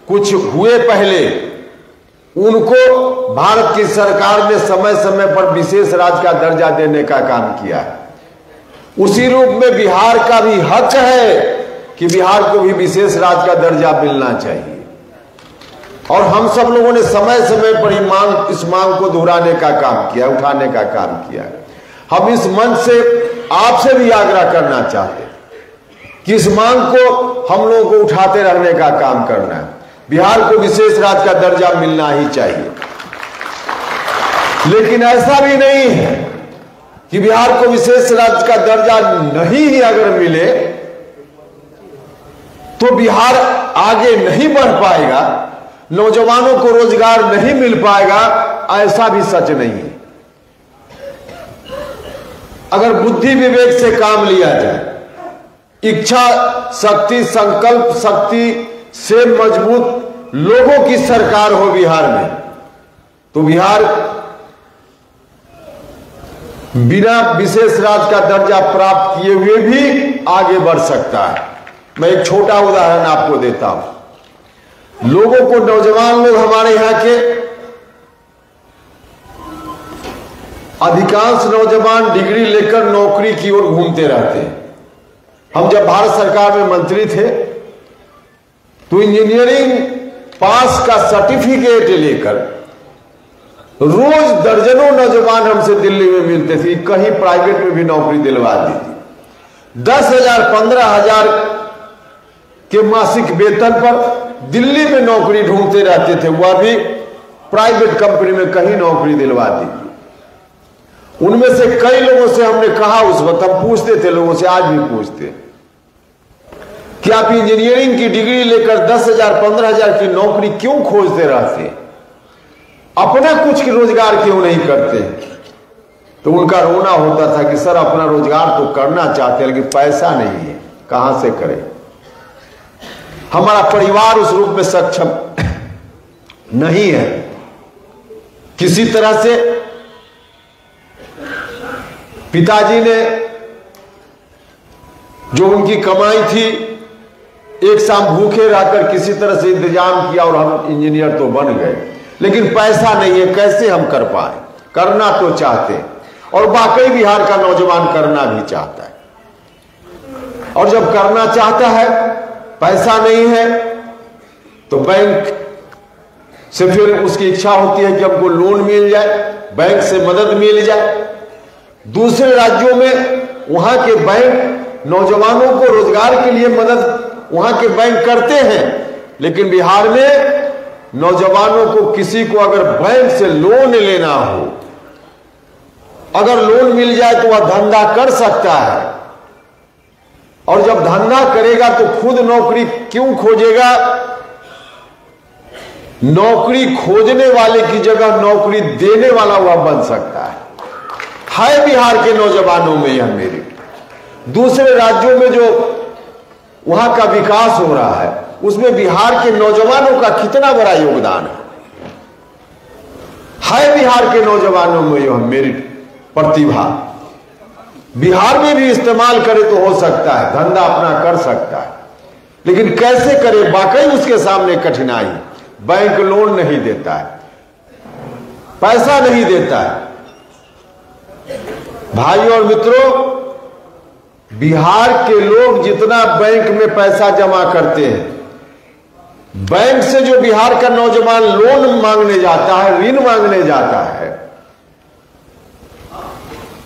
कुछ हुए पहले, उनको भारत की सरकार ने समय समय पर विशेष राज्य का दर्जा देने का काम किया है। उसी रूप में बिहार का भी हक है कि बिहार को भी विशेष राज्य का दर्जा मिलना चाहिए। और हम सब लोगों ने समय समय पर इस मांग को दोहराने का काम किया, उठाने का काम किया। हम इस मंच से आपसे भी आग्रह करना चाहते हैं कि इस मांग को हम लोगों को उठाते रहने का काम करना है। बिहार को विशेष राज्य का दर्जा मिलना ही चाहिए। लेकिन ऐसा भी नहीं है कि बिहार को विशेष राज्य का दर्जा नहीं ही अगर मिले तो बिहार आगे नहीं बढ़ पाएगा, नौजवानों को रोजगार नहीं मिल पाएगा। ऐसा भी सच नहीं है। अगर बुद्धि विवेक से काम लिया जाए, इच्छा शक्ति संकल्प शक्ति से मजबूत लोगों की सरकार हो बिहार में, तो बिहार बिना विशेष राज्य का दर्जा प्राप्त किए हुए भी आगे बढ़ सकता है। मैं एक छोटा उदाहरण आपको देता हूं। लोगों को, नौजवान लोग हमारे यहां के अधिकांश नौजवान डिग्री लेकर नौकरी की ओर घूमते रहते हैं। हम जब भारत सरकार में मंत्री थे तो इंजीनियरिंग पास का सर्टिफिकेट लेकर रोज दर्जनों नौजवान हमसे दिल्ली में मिलते थे, कहीं प्राइवेट में भी नौकरी दिलवा दीजिए। 10,000 15,000 के मासिक वेतन पर दिल्ली में नौकरी ढूंढते रहते थे, वह भी प्राइवेट कंपनी में कहीं नौकरी दिलवा दीजिए। उनमें से कई लोगों से हमने कहा, उस वक्त हम पूछते थे लोगों से, आज भी पूछते कि आप इंजीनियरिंग की डिग्री लेकर 10,000 15,000 की नौकरी क्यों खोजते रहते, अपना कुछ रोजगार क्यों नहीं करते? तो उनका रोना होता था कि सर अपना रोजगार तो करना चाहते हैं लेकिन पैसा नहीं है, कहां से करें? हमारा परिवार उस रूप में सक्षम नहीं है। किसी तरह से पिताजी ने जो उनकी कमाई थी, एक शाम भूखे रहकर किसी तरह से इंतजाम किया और हम इंजीनियर तो बन गए, लेकिन पैसा नहीं है, कैसे हम कर पाए? करना तो चाहते हैं और वाकई बिहार का नौजवान करना भी चाहता है। और जब करना चाहता है, पैसा नहीं है, तो बैंक से फिर उसकी इच्छा होती है कि हमको लोन मिल जाए, बैंक से मदद मिल जाए। दूसरे राज्यों में वहां के बैंक नौजवानों को रोजगार के लिए मदद वहां के बैंक करते हैं, लेकिन बिहार में नौजवानों को, किसी को अगर बैंक से लोन लेना हो, अगर लोन मिल जाए तो वह धंधा कर सकता है। और जब धंधा करेगा तो खुद नौकरी क्यों खोजेगा? नौकरी खोजने वाले की जगह नौकरी देने वाला वह बन सकता है बिहार के नौजवानों में यह मेरी। दूसरे राज्यों में जो वहां का विकास हो रहा है, उसमें बिहार के नौजवानों का कितना बड़ा योगदान है बिहार के नौजवानों में यह मेरी प्रतिभा। बिहार में भी इस्तेमाल करे तो हो सकता है, धंधा अपना कर सकता है, लेकिन कैसे करे? वाकई उसके सामने कठिनाई। बैंक लोन नहीं देता है, पैसा नहीं देता है। भाइयों और मित्रों, बिहार के लोग जितना बैंक में पैसा जमा करते हैं, बैंक से जो बिहार का नौजवान लोन मांगने जाता है, ऋण मांगने जाता है,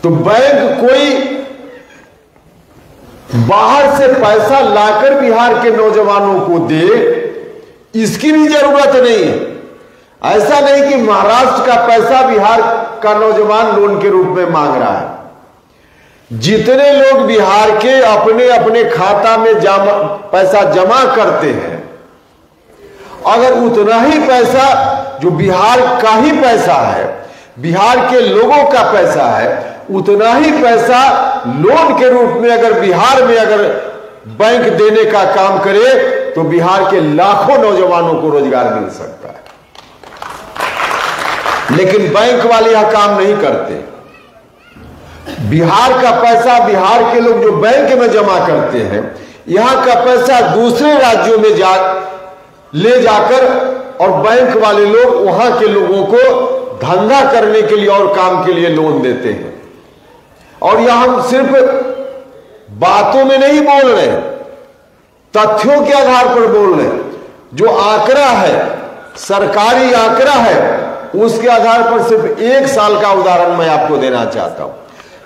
तो बैंक कोई बाहर से पैसा लाकर बिहार के नौजवानों को दे, इसकी भी जरूरत नहीं है। ऐसा नहीं कि महाराष्ट्र का पैसा बिहार का नौजवान लोन के रूप में मांग रहा है। जितने लोग बिहार के अपने अपने खाता में पैसा जमा करते हैं, अगर उतना ही पैसा जो बिहार का ही पैसा है, बिहार के लोगों का पैसा है, उतना ही पैसा लोन के रूप में अगर बिहार में अगर बैंक देने का काम करे, तो बिहार के लाखों नौजवानों को रोजगार मिल सकता है। लेकिन बैंक वाले यह काम नहीं करते। बिहार का पैसा, बिहार के लोग जो बैंक में जमा करते हैं, यहां का पैसा दूसरे राज्यों में ले जाकर और बैंक वाले लोग वहां के लोगों को धंधा करने के लिए और काम के लिए लोन देते हैं। और यह हम सिर्फ बातों में नहीं बोल रहे, तथ्यों के आधार पर बोल रहे हैं। जो आंकड़ा है, सरकारी आंकड़ा है, उसके आधार पर सिर्फ 1 साल का उदाहरण मैं आपको देना चाहता हूं।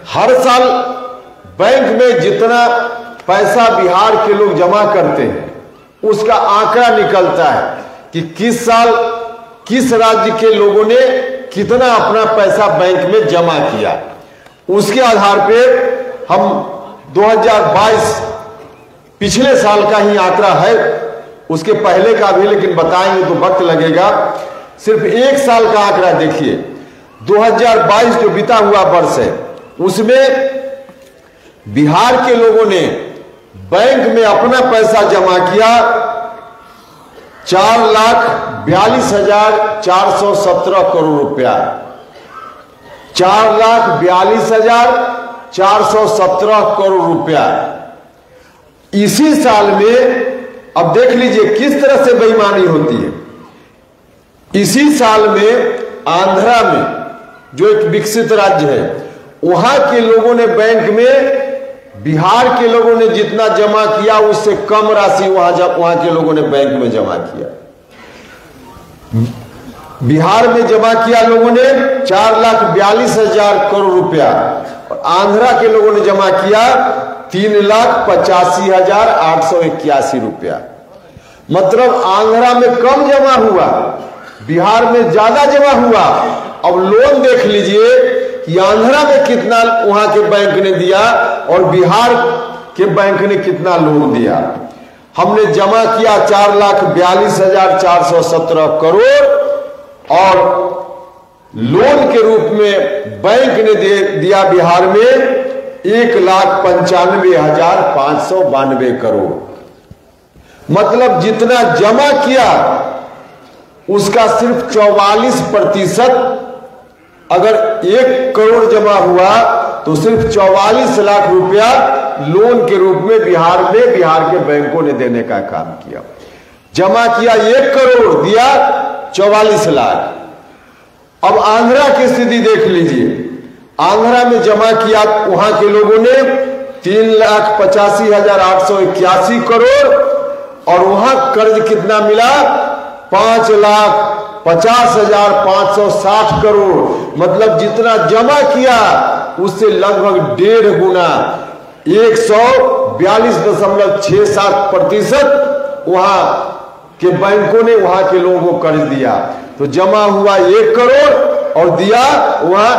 हर साल बैंक में जितना पैसा बिहार के लोग जमा करते हैं, उसका आंकड़ा निकलता है कि किस साल किस राज्य के लोगों ने कितना अपना पैसा बैंक में जमा किया। उसके आधार पर हम 2022 पिछले साल का ही आंकड़ा है, उसके पहले का भी लेकिन बताएंगे तो वक्त लगेगा। सिर्फ 1 साल का आंकड़ा देखिए, 2022 जो बीता हुआ वर्ष है, उसमें बिहार के लोगों ने बैंक में अपना पैसा जमा किया 4,42,417 करोड़ रुपया। 4,42,417 करोड़ रुपया। इसी साल में अब देख लीजिए किस तरह से बेईमानी होती है। इसी साल में आंध्रा में, जो एक विकसित राज्य है, वहां के लोगों ने बैंक में बिहार के लोगों ने जितना जमा किया उससे कम राशि वहां के लोगों ने बैंक में जमा किया। बिहार में जमा किया लोगों ने 4,42,000 करोड़ रुपया, और आंध्रा के लोगों ने जमा किया 3,85,881 रुपया। मतलब आंध्रा में कम जमा हुआ, बिहार में ज्यादा जमा हुआ। अब लोन देख लीजिए कि आंध्रा में कितना वहां के बैंक ने दिया और बिहार के बैंक ने कितना लोन दिया। हमने जमा किया 4,42,417 करोड़ और लोन के रूप में बैंक ने दिया बिहार में 1,95,592 करोड़। मतलब जितना जमा किया उसका सिर्फ 44%। अगर 1 करोड़ जमा हुआ तो सिर्फ 44 लाख रुपया लोन के रूप में बिहार के बैंकों ने देने का काम किया। जमा किया 1 करोड़, दिया 44 लाख। अब आंध्रा की स्थिति देख लीजिए। आंध्रा में जमा किया वहां के लोगों ने 3,85,881 करोड़ और वहां कर्ज कितना मिला 5,50,560 करोड़। मतलब जितना जमा किया उससे लगभग 1.5 गुना 142.67% वहां के बैंकों ने वहां के लोगों को कर्ज दिया। तो जमा हुआ 1 करोड़ और दिया वहां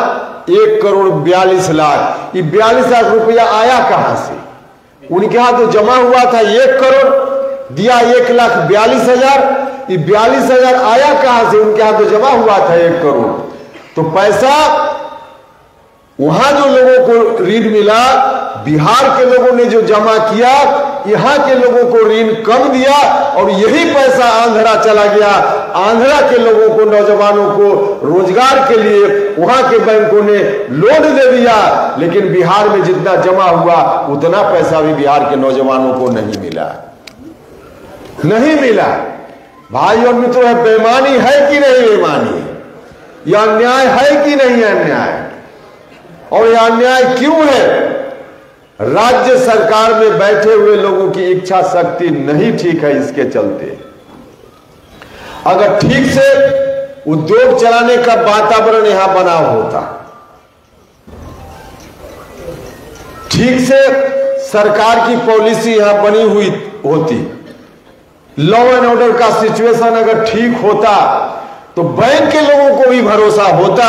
1,42 लाख। ये 42 लाख रुपया आया कहां से? उनके यहां तो जमा हुआ था 1 करोड़, दिया 1,42,000। ये 42,000 आया कहां से? उनके यहां तो जमा हुआ था 1 करोड़। तो पैसा वहां जो लोगों को ऋण मिला, बिहार के लोगों ने जो जमा किया, यहां के लोगों को ऋण कम दिया और यही पैसा आंध्रा चला गया। आंध्रा के लोगों को, नौजवानों को रोजगार के लिए वहां के बैंकों ने लोन दे दिया, लेकिन बिहार में जितना जमा हुआ उतना पैसा भी बिहार के नौजवानों को नहीं मिला। नहीं मिला। भाई और मित्रों, बेईमानी है कि नहीं बेईमानी? यह अन्याय है कि नहीं अन्याय? और यह अन्याय क्यों है? राज्य सरकार में बैठे हुए लोगों की इच्छा शक्ति नहीं ठीक है। इसके चलते अगर ठीक से उद्योग चलाने का वातावरण यहां बना होता, ठीक से सरकार की पॉलिसी यहां बनी हुई होती, लॉ एंड ऑर्डर का सिचुएशन अगर ठीक होता, तो बैंक के लोगों को भी भरोसा होता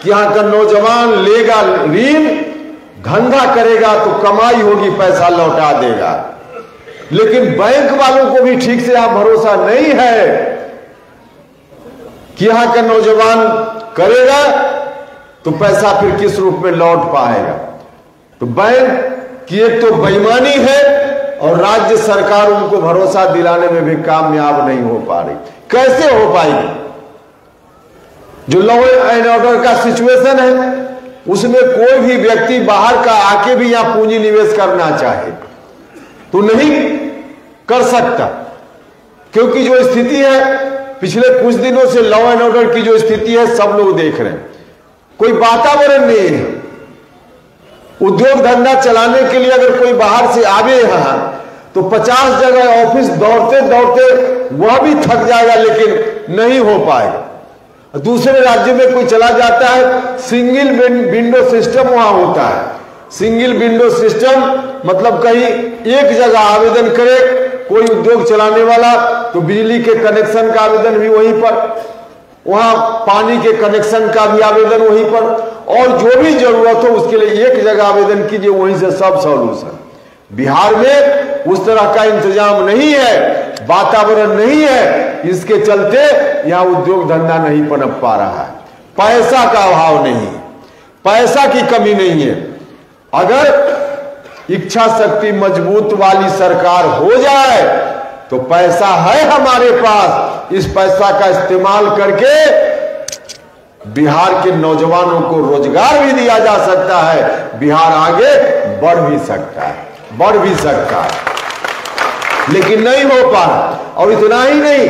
कि यहां का नौजवान लेगा ऋण, धंधा करेगा तो कमाई होगी, पैसा लौटा देगा। लेकिन बैंक वालों को भी ठीक से यहां भरोसा नहीं है कि यहां का नौजवान करेगा तो पैसा फिर किस रूप में लौट पाएगा। तो बैंक की एक तो बेईमानी है और राज्य सरकार उनको भरोसा दिलाने में भी कामयाब नहीं हो पा रही। कैसे हो पाएगी? जो लॉ एंड ऑर्डर का सिचुएशन है, उसमें कोई भी व्यक्ति बाहर का आके भी यहां पूंजी निवेश करना चाहे तो नहीं कर सकता, क्योंकि जो स्थिति है पिछले कुछ दिनों से लॉ एंड ऑर्डर की जो स्थिति है सब लोग देख रहे हैं। कोई वातावरण नहीं है। उद्योग धंधा चलाने के लिए अगर कोई बाहर से आवे यहां तो 50 जगह ऑफिस दौड़ते दौड़ते वह भी थक जाएगा, लेकिन नहीं हो पाएगा। दूसरे राज्य में कोई चला जाता है, सिंगल विंडो सिस्टम वहां होता है। सिंगल विंडो सिस्टम मतलब कहीं एक जगह आवेदन करे कोई उद्योग चलाने वाला तो बिजली के कनेक्शन का आवेदन भी वहीं पर, वहां पानी के कनेक्शन का भी आवेदन वहीं पर, और जो भी जरूरत हो उसके लिए एक जगह आवेदन कीजिए, वहीं से सब सॉल्यूशन। बिहार में उस तरह का इंतजाम नहीं है, वातावरण नहीं है, इसके चलते यहां उद्योग धंधा नहीं पनप पा रहा है। पैसा का अभाव नहीं, पैसा की कमी नहीं है। अगर इच्छा शक्ति मजबूत वाली सरकार हो जाए तो पैसा है हमारे पास, इस पैसा का इस्तेमाल करके बिहार के नौजवानों को रोजगार भी दिया जा सकता है, बिहार आगे बढ़ भी सकता है, बढ़ भी सकता है, लेकिन नहीं हो पा रहा। और इतना ही नहीं,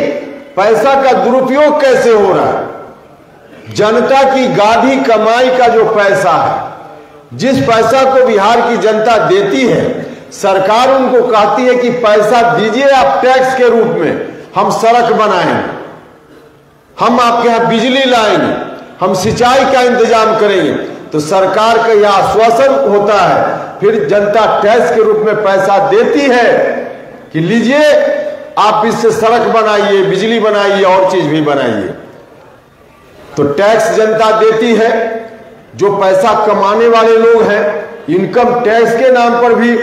पैसा का दुरुपयोग कैसे हो रहा है। जनता की गाढ़ी कमाई का जो पैसा है, जिस पैसा को बिहार की जनता देती है, सरकार उनको कहती है कि पैसा दीजिए आप टैक्स के रूप में, हम सड़क बनाएंगे, हम आपके यहां बिजली लाएंगे, हम सिंचाई का इंतजाम करेंगे। तो सरकार का यह आश्वासन होता है, फिर जनता टैक्स के रूप में पैसा देती है कि लीजिए आप इससे सड़क बनाइए, बिजली बनाइए और चीज भी बनाइए। तो टैक्स जनता देती है। जो पैसा कमाने वाले लोग हैं, इनकम टैक्स के नाम पर भी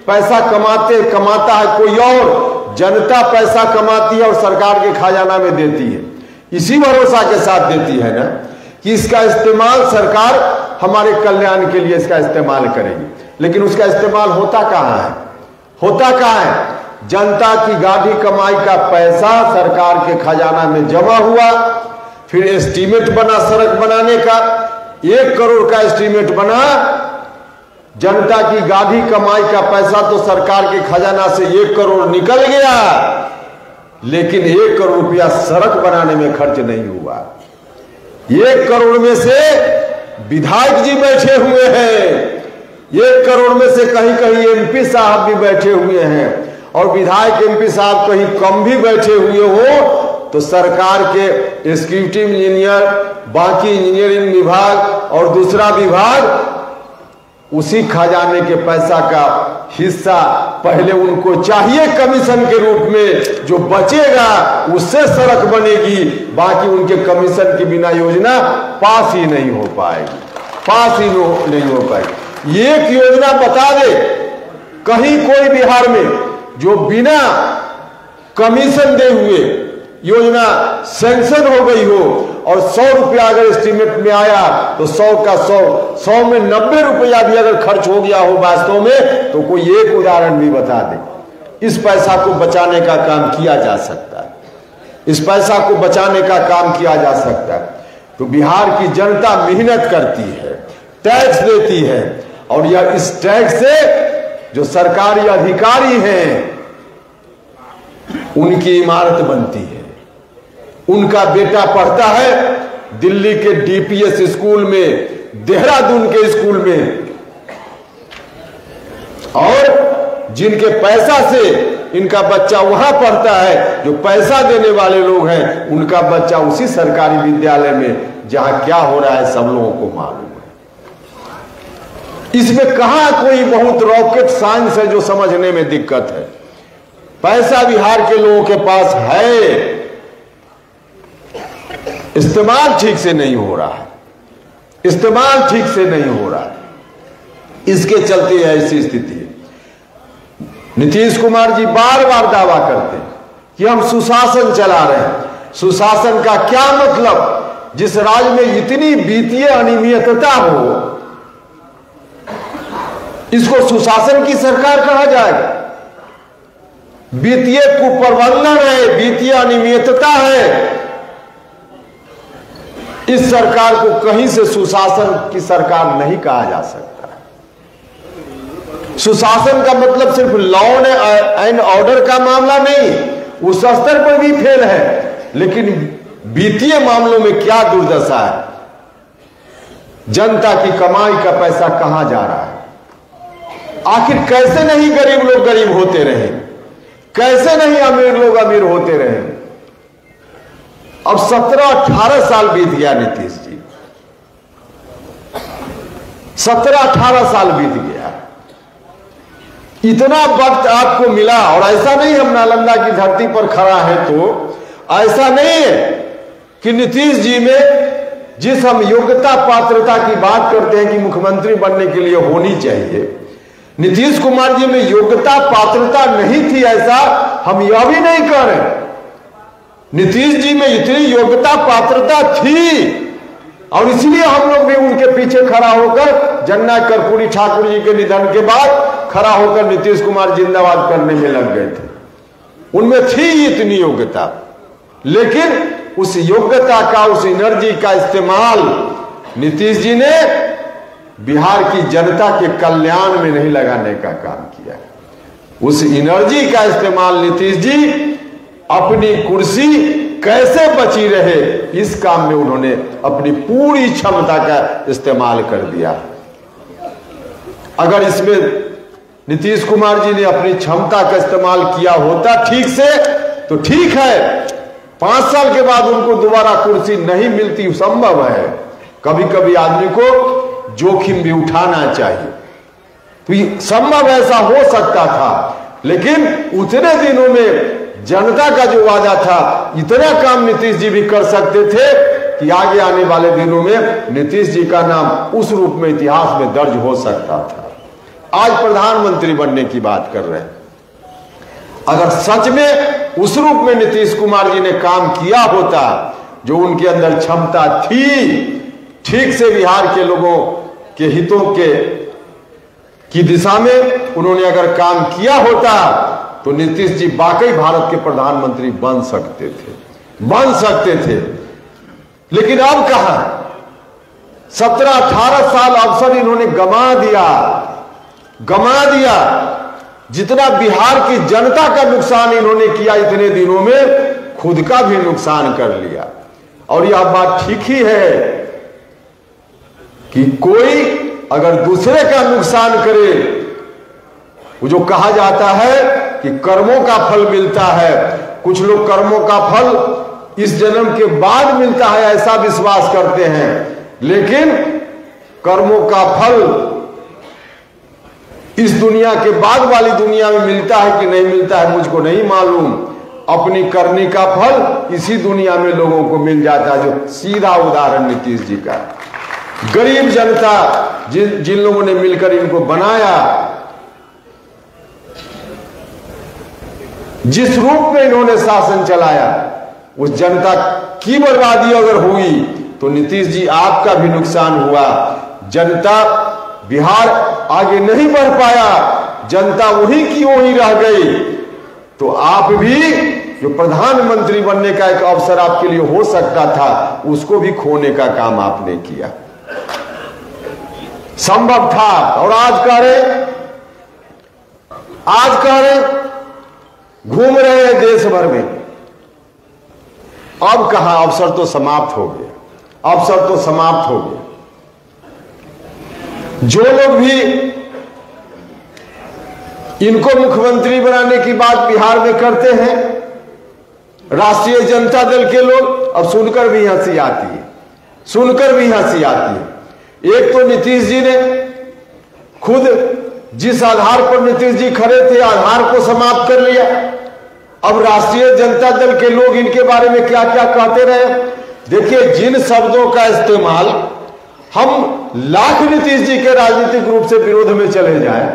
पैसा कमाता है कोई और, जनता पैसा कमाती है और सरकार के खजाना में देती है। इसी भरोसा के साथ देती है ना कि इसका इस्तेमाल सरकार हमारे कल्याण के लिए इसका इस्तेमाल करेगी, लेकिन उसका इस्तेमाल होता कहां है, होता कहां है। जनता की गाढ़ी कमाई का पैसा सरकार के खजाना में जमा हुआ, फिर एस्टीमेट बना सड़क बनाने का, 1 करोड़ का एस्टीमेट बना। जनता की गाढ़ी कमाई का पैसा तो सरकार के खजाना से 1 करोड़ निकल गया, लेकिन 1 करोड़ रुपया सड़क बनाने में खर्च नहीं हुआ। 1 करोड़ में से विधायक जी बैठे हुए हैं, 1 करोड़ में से कहीं कहीं एमपी साहब भी बैठे हुए हैं, और विधायक एमपी साहब कहीं कम भी बैठे हुए हो तो सरकार के एग्जीक्यूटिव इंजीनियर, बाकी इंजीनियरिंग विभाग और दूसरा विभाग उसी खजाने के पैसा का हिस्सा पहले उनको चाहिए कमीशन के रूप में, जो बचेगा उससे सड़क बनेगी, बाकी उनके कमीशन के बिना योजना पास ही नहीं हो पाएगी, पास ही नहीं हो पाएगी। एक योजना बता दे कहीं कोई बिहार में जो बिना कमीशन दे हुए योजना सैंक्शन हो गई हो, और 100 रुपया अगर एस्टीमेट में आया तो 100 का 100 में 90 रुपया भी अगर खर्च हो गया हो वास्तव में, तो कोई एक उदाहरण भी बता दे। इस पैसा को बचाने का काम किया जा सकता है, इस पैसा को बचाने का काम किया जा सकता है। तो बिहार की जनता मेहनत करती है, टैक्स देती है, और यह इस टैक्स से जो सरकारी अधिकारी हैं उनकी इमारत बनती है। उनका बेटा पढ़ता है दिल्ली के डीपीएस स्कूल में, देहरादून के स्कूल में, और जिनके पैसा से इनका बच्चा वहां पढ़ता है, जो पैसा देने वाले लोग हैं, उनका बच्चा उसी सरकारी विद्यालय में जहां क्या हो रहा है सब लोगों को मालूम है। इसमें कहां कोई बहुत रॉकेट साइंस है जो समझने में दिक्कत है। पैसा बिहार के लोगों के पास है, इस्तेमाल ठीक से नहीं हो रहा है, इस्तेमाल ठीक से नहीं हो रहा है, इसके चलते ऐसी स्थिति है। नीतीश कुमार जी बार बार दावा करते हैं कि हम सुशासन चला रहे हैं। सुशासन का क्या मतलब? जिस राज्य में इतनी वित्तीय अनियमितता हो, इसको सुशासन की सरकार कहा जाएगा? वित्तीय कुप्रबंधन है, वित्तीय अनियमितता है, इस सरकार को कहीं से सुशासन की सरकार नहीं कहा जा सकता। सुशासन का मतलब सिर्फ लॉ एंड ऑर्डर का मामला नहीं, उस स्तर पर भी फेल है, लेकिन वित्तीय मामलों में क्या दुर्दशा है। जनता की कमाई का पैसा कहां जा रहा है? आखिर कैसे नहीं गरीब लोग गरीब होते रहे? कैसे नहीं अमीर लोग अमीर होते रहे। अब 17-18 साल बीत गया नीतीश जी, 17-18 साल बीत गया, इतना वक्त आपको मिला। और ऐसा नहीं हम नालंदा की धरती पर खड़ा है तो ऐसा नहीं है कि नीतीश जी में जिस हम योग्यता पात्रता की बात करते हैं कि मुख्यमंत्री बनने के लिए होनी चाहिए, नीतीश कुमार जी में योग्यता पात्रता नहीं थी, ऐसा हम यह भी नहीं कह रहे। नीतीश जी में इतनी योग्यता पात्रता थी और इसलिए हम लोग भी उनके पीछे खड़ा होकर जननायक कर्पूरी ठाकुर जी के निधन के बाद खड़ा होकर नीतीश कुमार जिंदाबाद करने में लग गए थे। उनमें थी इतनी योग्यता, लेकिन उस योग्यता का, उस एनर्जी का इस्तेमाल नीतीश जी ने बिहार की जनता के कल्याण में नहीं लगाने का काम किया। उस एनर्जी का इस्तेमाल नीतीश जी अपनी कुर्सी कैसे बची रहे इस काम में उन्होंने अपनी पूरी क्षमता का इस्तेमाल कर दिया। अगर इसमें नीतीश कुमार जी ने अपनी क्षमता का इस्तेमाल किया होता ठीक से तो ठीक है, 5 साल के बाद उनको दोबारा कुर्सी नहीं मिलती, संभव है। कभी कभी आदमी को जोखिम भी उठाना चाहिए, तो संभव ऐसा हो सकता था। लेकिन उतने दिनों में जनता का जो वादा था, इतना काम नीतीश जी भी कर सकते थे कि आगे आने वाले दिनों में नीतीश जी का नाम उस रूप में इतिहास में दर्ज हो सकता था। आज प्रधानमंत्री बनने की बात कर रहे हैं, अगर सच में उस रूप में नीतीश कुमार जी ने काम किया होता जो उनके अंदर क्षमता थी, ठीक से बिहार के लोगों के हितों की दिशा में उन्होंने अगर काम किया होता तो नीतीश जी वाकई भारत के प्रधानमंत्री बन सकते थे। लेकिन अब कहां, 17-18 साल अवसर इन्होंने गंवा दिया। जितना बिहार की जनता का नुकसान इन्होंने किया इतने दिनों में, खुद का भी नुकसान कर लिया। और यह बात ठीक ही है कि कोई अगर दूसरे का नुकसान करे, वो जो कहा जाता है कि कर्मों का फल मिलता है, कुछ लोग कर्मों का फल इस जन्म के बाद मिलता है ऐसा विश्वास करते हैं, लेकिन कर्मों का फल इस दुनिया के बाद वाली दुनिया में मिलता है कि नहीं मिलता है मुझको नहीं मालूम। अपनी करनी का फल इसी दुनिया में लोगों को मिल जाता है। जो सीधा उदाहरण नीतीश जी का, गरीब जनता जिन लोगों ने मिलकर इनको बनाया, जिस रूप में इन्होंने शासन चलाया, उस जनता की बर्बादी अगर हुई तो नीतीश जी आपका भी नुकसान हुआ। जनता बिहार आगे नहीं बढ़ पाया, जनता वहीं की वहीं रह गई। तो आप भी जो प्रधानमंत्री बनने का एक अवसर आपके लिए हो सकता था, उसको भी खोने का काम आपने किया। संभव था। और आज कह रहे घूम रहे हैं देश भर में। अब कहां, अवसर तो समाप्त हो गया। जो लोग भी इनको मुख्यमंत्री बनाने की बात बिहार में करते हैं, राष्ट्रीय जनता दल के लोग, अब सुनकर भी हंसी आती है। एक तो नीतीश जी ने खुद जिस आधार पर नीतीश जी खड़े थे, आधार को समाप्त कर लिया। अब राष्ट्रीय जनता दल के लोग इनके बारे में क्या क्या कहते रहे। देखिए, जिन शब्दों का इस्तेमाल हम लाख नीतीश जी के राजनीतिक रूप से विरोध में चले जाएं,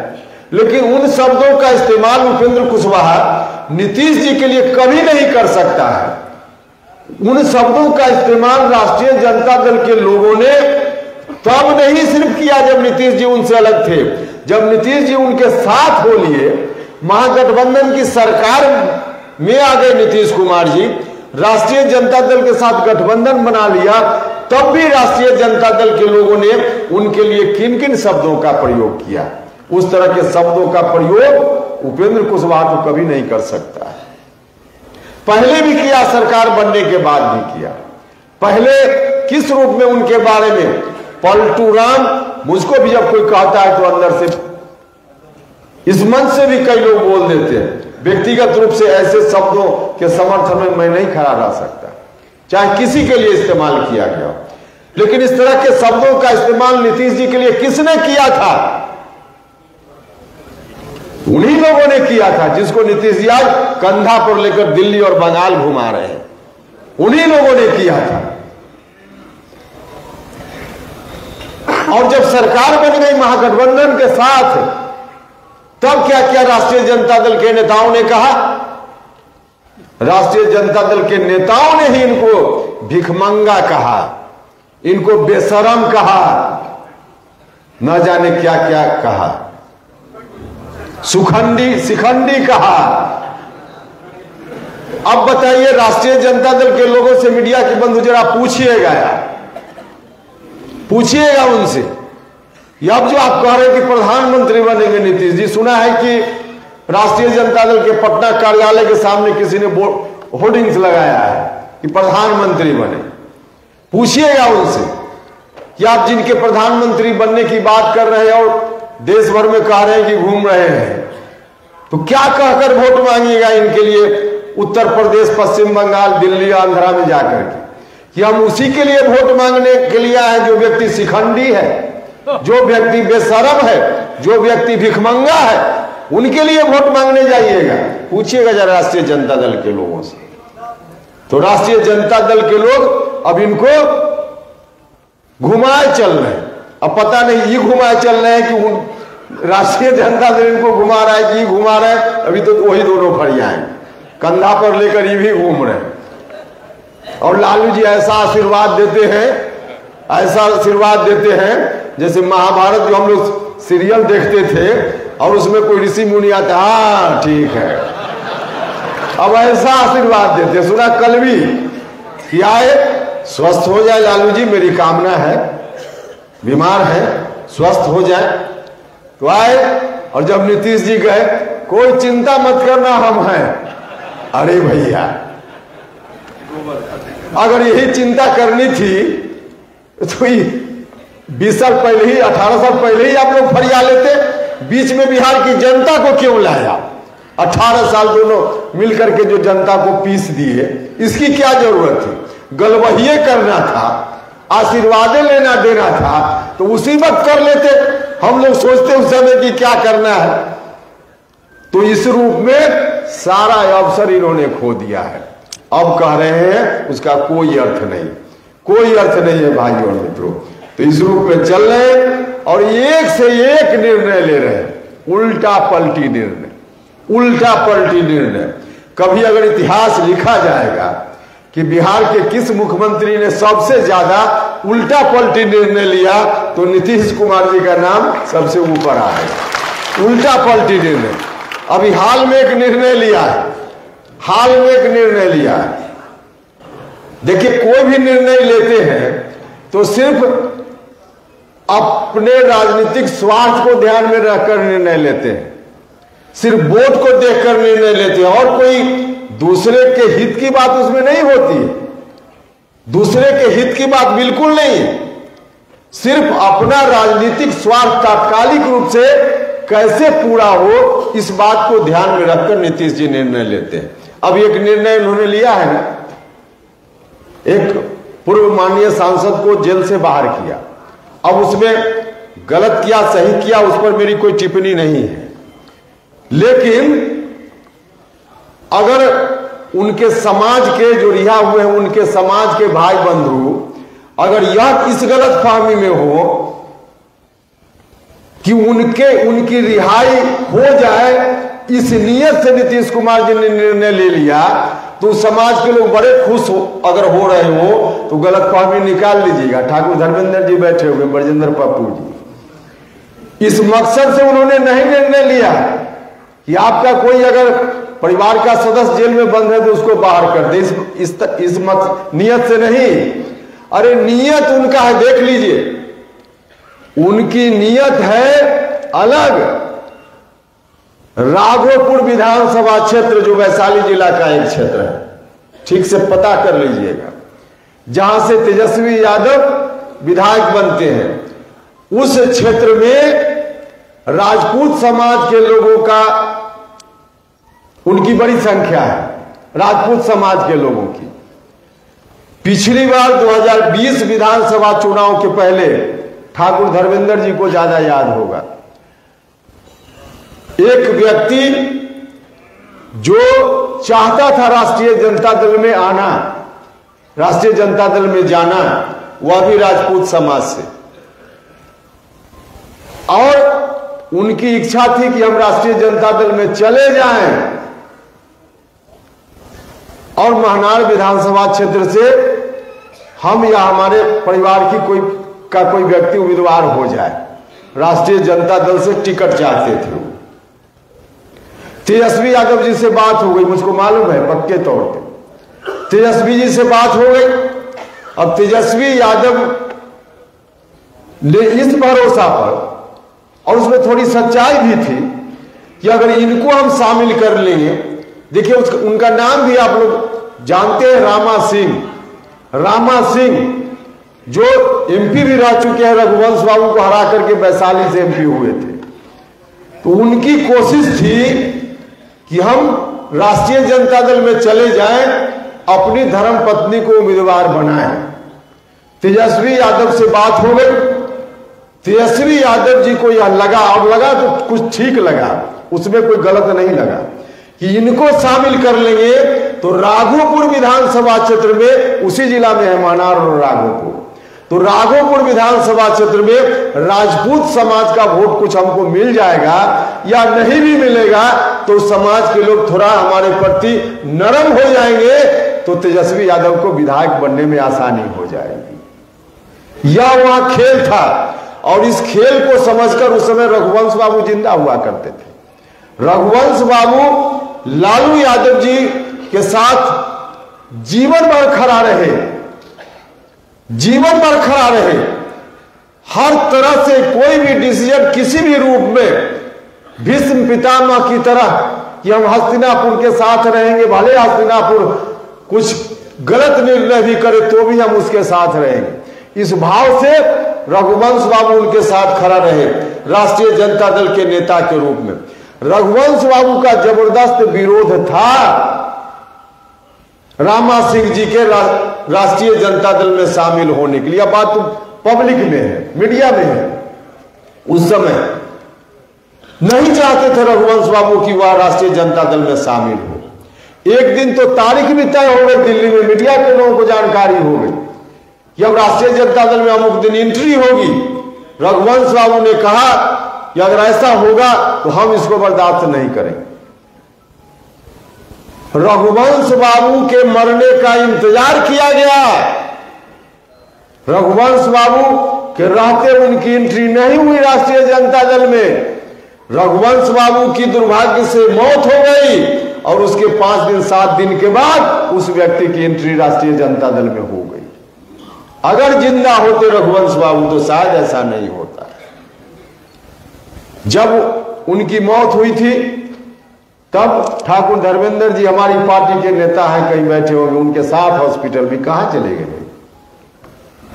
लेकिन उन शब्दों का इस्तेमाल उपेंद्र कुशवाहा नीतीश जी के लिए कभी नहीं कर सकता है। उन शब्दों का इस्तेमाल राष्ट्रीय जनता दल के लोगों ने तब नहीं सिर्फ किया जब नीतीश जी उनसे अलग थे, जब नीतीश जी उनके साथ हो लिए, महागठबंधन की सरकार में आ गए नीतीश कुमार जी, राष्ट्रीय जनता दल के साथ गठबंधन बना लिया, तब भी राष्ट्रीय जनता दल के लोगों ने उनके लिए किन किन शब्दों का प्रयोग किया। उस तरह के शब्दों का प्रयोग उपेंद्र कुशवाहा तो कभी नहीं कर सकता है। पहले भी किया, सरकार बनने के बाद भी किया। पहले किस रूप में उनके बारे में, पलटू राम, मुझको भी जब कोई कहता है तो अंदर से, इस मंच से भी कई लोग बोल देते हैं व्यक्तिगत रूप से ऐसे शब्दों के समर्थन में मैं नहीं खड़ा रह सकता, चाहे किसी के लिए इस्तेमाल किया गया हो। लेकिन इस तरह के शब्दों का इस्तेमाल नीतीश जी के लिए किसने किया था? उन्हीं लोगों ने किया था जिसको नीतीश जी आज कंधा पर लेकर दिल्ली और बंगाल घुमा रहे हैं, उन्हीं लोगों ने किया था। और जब सरकार बन गई महागठबंधन के साथ, तब क्या क्या राष्ट्रीय जनता दल के नेताओं ने कहा? राष्ट्रीय जनता दल के नेताओं ने ही इनको भिखमंगा कहा, इनको बेशरम कहा, न जाने क्या क्या कहा, शिखंडी कहा। अब बताइए, राष्ट्रीय जनता दल के लोगों से, मीडिया के बंधु, जरा पूछिएगा उनसे, अब जो आप कह रहे हैं कि प्रधानमंत्री बनेंगे नीतीश जी, सुना है कि राष्ट्रीय जनता दल के पटना कार्यालय के सामने किसी ने होर्डिंग्स लगाया है कि प्रधानमंत्री बने। पूछिएगा उनसे कि आप जिनके प्रधानमंत्री बनने की बात कर रहे हैं और देश भर में कह रहे हैं कि घूम रहे हैं, तो क्या कहकर वोट मांगिएगा इनके लिए उत्तर प्रदेश, पश्चिम बंगाल, दिल्ली, आंध्रा में जाकर के, कि हम उसी के लिए वोट मांगने के लिए आए जो व्यक्ति शिखंडी है, जो व्यक्ति बेशरम है, जो व्यक्ति भिखमंगा है, उनके लिए वोट मांगने जाइएगा। पूछिएगा जरा राष्ट्रीय जनता दल के लोगों से। तो राष्ट्रीय जनता दल के लोग अब इनको घुमाए चल रहे हैं। अब पता नहीं ये घुमाए चल रहे हैं कि राष्ट्रीय जनता दल इनको घुमा रहा है कि घुमा रहा है, अभी तो वही दोनों फरिया हैं, कंधा पर लेकर ये भी घूम रहे हैं। और लालू जी ऐसा आशीर्वाद देते हैं जैसे महाभारत जो हम लोग सीरियल देखते थे और उसमें कोई ऋषि मुनि आता, हाँ ठीक है, अब ऐसा आशीर्वाद देते। सुना कल भी कि आए, स्वस्थ हो जाए लालू जी, मेरी कामना है, बीमार है, स्वस्थ हो जाए। तो आए, और जब नीतीश जी गए, कोई चिंता मत करना, हम हैं। अरे भैया, अगर यही चिंता करनी थी तो 20 साल पहले ही, 18 साल पहले ही आप लोग फरिया लेते। बीच में बिहार की जनता को क्यों लाया? 18 साल दोनों मिलकर के जो जनता को पीस दिए, इसकी क्या जरूरत थी? गलवहिए करना था, आशीर्वादें लेना देना था, तो उसी वक्त कर लेते। हम लोग सोचते उस समय कि क्या करना है। तो इस रूप में सारा अवसर इन्होंने खो दिया है। अब कह रहे हैं उसका कोई अर्थ नहीं, कोई अर्थ नहीं है भाइयों और मित्रों। तो इस रूप में चल रहे हैं और एक से एक निर्णय ले रहे हैं, उल्टा पलटी निर्णय। कभी अगर इतिहास लिखा जाएगा कि बिहार के किस मुख्यमंत्री ने सबसे ज्यादा उल्टा पलटी निर्णय लिया, तो नीतीश कुमार जी का नाम सबसे ऊपर आएगा। उल्टा पलटी निर्णय। अभी हाल में एक निर्णय लिया है, देखिए, कोई भी निर्णय लेते हैं तो सिर्फ अपने राजनीतिक स्वार्थ को ध्यान में रखकर निर्णय लेते हैं, सिर्फ वोट को देखकर निर्णय लेते हैं, और कोई दूसरे के हित की बात उसमें नहीं होती है। दूसरे के हित की बात बिल्कुल नहीं, सिर्फ अपना राजनीतिक स्वार्थ तात्कालिक रूप से कैसे पूरा हो, इस बात को ध्यान में रखकर नीतीश जी निर्णय लेते हैं। अब एक निर्णय उन्होंने लिया है ना, एक पूर्व माननीय सांसद को जेल से बाहर किया। अब उसमें गलत किया सही किया, उस पर मेरी कोई टिप्पणी नहीं है, लेकिन अगर उनके समाज के जो रिहा हुए हैं, उनके समाज के भाई बंधु अगर यह इस गलत फहमी में हो कि उनकी रिहाई हो जाए, इस नियत से नीतीश कुमार जी ने निर्णय ले लिया, तो समाज के लोग बड़े खुश अगर हो रहे हो तो गलत फहमी निकाल लीजिएगा। ठाकुर धर्मेंद्र जी बैठे हुए, ब्रजेंद्र पप्पू जी, इस मकसद से उन्होंने नहीं निर्णय लिया कि आपका कोई अगर परिवार का सदस्य जेल में बंद है तो उसको बाहर कर दे, इस नियत से नहीं। अरे नियत उनका है, देख लीजिए, उनकी नियत है अलग। राघोपुर विधानसभा क्षेत्र जो वैशाली जिला का एक क्षेत्र है, ठीक से पता कर लीजिएगा, जहां से तेजस्वी यादव विधायक बनते हैं, उस क्षेत्र में राजपूत समाज के लोगों का उनकी बड़ी संख्या है, राजपूत समाज के लोगों की। पिछली बार 2020 विधानसभा चुनाव के पहले ठाकुर धर्मेंद्र जी को ज्यादा याद होगा, एक व्यक्ति जो चाहता था राष्ट्रीय जनता दल में आना, राष्ट्रीय जनता दल में जाना, वह भी राजपूत समाज से, और उनकी इच्छा थी कि हम राष्ट्रीय जनता दल में चले जाएं और महनार विधानसभा क्षेत्र से हम या हमारे परिवार की कोई व्यक्ति उम्मीदवार हो जाए। राष्ट्रीय जनता दल से टिकट चाहते थे। तेजस्वी यादव जी से बात हो गई, मुझको मालूम है पक्के तौर पे तेजस्वी जी से बात हो गई। अब तेजस्वी यादव ने इस भरोसा पर, और उसमें थोड़ी सच्चाई भी थी कि अगर इनको हम शामिल कर लेंगे, देखिए उनका नाम भी आप लोग जानते हैं, रामा सिंह जो एमपी भी रह चुके हैं, रघुवंश बाबू को हरा करके वैशाली से एमपी हुए थे। तो उनकी कोशिश थी कि हम राष्ट्रीय जनता दल में चले जाएं, अपनी धर्म पत्नी को उम्मीदवार बनाएं। तेजस्वी यादव से बात हो गई। तेजस्वी यादव जी को यह लगा, और लगा तो कुछ ठीक लगा, उसमें कोई गलत नहीं लगा, कि इनको शामिल कर लेंगे तो राघोपुर विधानसभा क्षेत्र में, उसी जिला में है महनार और राघोपुर, तो राघोपुर विधानसभा क्षेत्र में राजपूत समाज का वोट कुछ हमको मिल जाएगा, या नहीं भी मिलेगा तो समाज के लोग थोड़ा हमारे प्रति नरम हो जाएंगे, तो तेजस्वी यादव को विधायक बनने में आसानी हो जाएगी। यह वहां खेल था, और इस खेल को समझकर उस समय रघुवंश बाबू जिंदा हुआ करते थे। रघुवंश बाबू लालू यादव जी के साथ जीवन भर खड़ा रहे, जीवन भर खड़ा रहे। हर तरह से कोई भी डिसीजन किसी भी रूप में, भीष्म पितामह की तरह कि हम हस्तिनापुर के साथ रहेंगे, भले हस्तिनापुर कुछ गलत निर्णय भी करे तो भी हम उसके साथ रहेंगे, इस भाव से रघुवंश बाबू उनके साथ खड़ा रहे राष्ट्रीय जनता दल के नेता के रूप में। रघुवंश बाबू का जबरदस्त विरोध था रामा सिंह जी के राष्ट्रीय जनता दल में शामिल होने के लिए। अब बात तो पब्लिक में है, मीडिया में है। उस समय नहीं चाहते थे रघुवंश बाबू की वह राष्ट्रीय जनता दल में शामिल हो। एक दिन तो तारीख भी तय हो गई, दिल्ली में मीडिया के लोगों को जानकारी हो गई कि अब राष्ट्रीय जनता दल में अमुक दिन एंट्री होगी। रघुवंश बाबू ने कहा कि अगर ऐसा होगा तो हम इसको बर्दाश्त नहीं करेंगे। रघुवंश बाबू के मरने का इंतजार किया गया। रघुवंश बाबू के रहते उनकी एंट्री नहीं हुई राष्ट्रीय जनता दल में। रघुवंश बाबू की दुर्भाग्य से मौत हो गई, और उसके 5 दिन 7 दिन के बाद उस व्यक्ति की एंट्री राष्ट्रीय जनता दल में हो गई। अगर जिंदा होते रघुवंश बाबू तो शायद ऐसा नहीं होता। जब उनकी मौत हुई थी तब ठाकुर धर्मेंद्र जी हमारी पार्टी के नेता हैं, कहीं बैठे होंगे, उनके साथ हॉस्पिटल में, कहां चले गए?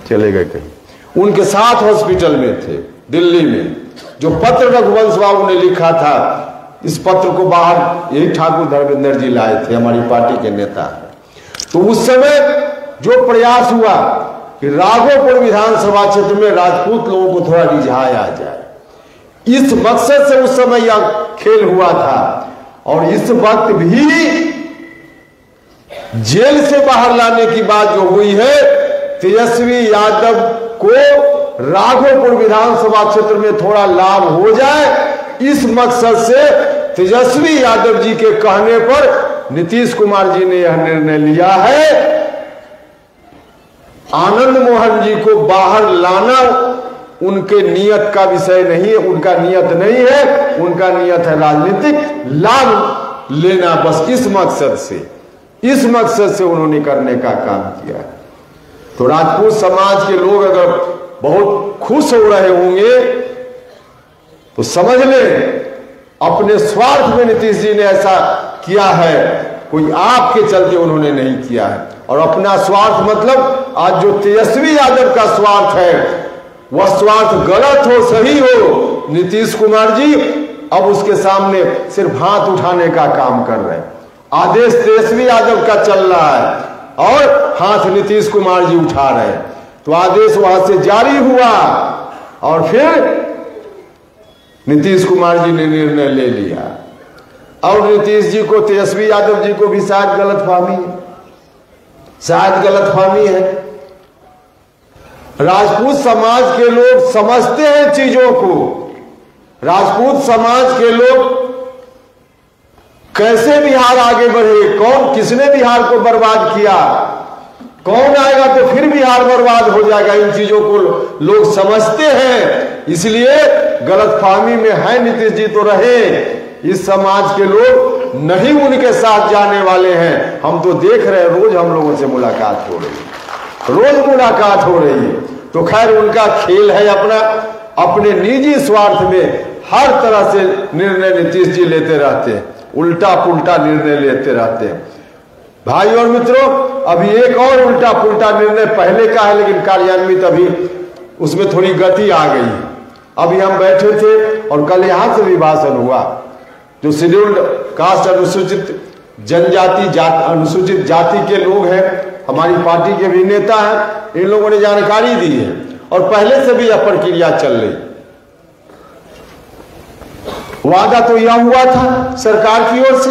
चले गए कहीं, उनके साथ हॉस्पिटल में थे दिल्ली में। जो पत्र रघुवंश बाबू ने लिखा था, इस पत्र को बाहर यही ठाकुर धर्मेंद्र जी लाए थे, हमारी पार्टी के नेता। तो उस समय जो प्रयास हुआ कि राघोपुर विधानसभा क्षेत्र में राजपूत लोगों को थोड़ा रिझाया जाए, इस मकसद से उस समय यह खेल हुआ था। और इस वक्त भी जेल से बाहर लाने की बात जो हुई है, तेजस्वी यादव को राघोपुर विधानसभा क्षेत्र में थोड़ा लाभ हो जाए, इस मकसद से तेजस्वी यादव जी के कहने पर नीतीश कुमार जी ने यह निर्णय लिया है। आनंद मोहन जी को बाहर लाना उनके नियत का विषय नहीं है, उनका नियत नहीं है, उनका नियत है राजनीतिक लाभ लेना, बस इस मकसद से उन्होंने करने का काम किया। तो राजपूत समाज के लोग अगर बहुत खुश हो रहे होंगे तो समझ लें अपने स्वार्थ में नीतीश जी ने ऐसा किया है, कोई आपके चलते उन्होंने नहीं किया है। और अपना स्वार्थ मतलब आज जो तेजस्वी यादव का स्वार्थ है, वह स्वार्थ गलत हो सही हो, नीतीश कुमार जी अब उसके सामने सिर्फ हाथ उठाने का काम कर रहे हैं। आदेश तेजस्वी यादव का चल रहा है और हाथ नीतीश कुमार जी उठा रहे हैं। तो आदेश वहां से जारी हुआ और फिर नीतीश कुमार जी ने निर्णय ले लिया। और नीतीश जी को, तेजस्वी यादव जी को भी शायद गलतफहमी है। राजपूत समाज के लोग समझते हैं चीजों को। राजपूत समाज के लोग कैसे बिहार आगे बढ़े, किसने बिहार को बर्बाद किया, कौन आएगा तो फिर बिहार बर्बाद हो जाएगा, इन चीजों को लोग समझते हैं। इसलिए गलतफहमी में है नीतीश जी तो रहे, इस समाज के लोग नहीं उनके साथ जाने वाले हैं। हम तो देख रहे हैं, रोज हम लोगों से मुलाकात हो रही है, रोज मुलाकात हो रही है। तो खैर उनका खेल है अपना, अपने निजी स्वार्थ में हर तरह से निर्णय नीतीश जी लेते रहते हैं, उल्टा पुल्टा निर्णय लेते रहते हैं। भाई और मित्रों, अभी एक और उल्टा पुल्टा निर्णय पहले का है, लेकिन कार्यान्वित अभी उसमें थोड़ी गति आ गई। अभी हम बैठे थे और कल यहां से भी भाषण हुआ। जो शेड्यूल्ड कास्ट, अनुसूचित जनजाति, अनुसूचित जाति के लोग हैं, हमारी पार्टी के भी नेता हैं, इन लोगों ने जानकारी दी है और पहले से भी यह प्रक्रिया चल रही। वादा तो यह हुआ था सरकार की ओर से,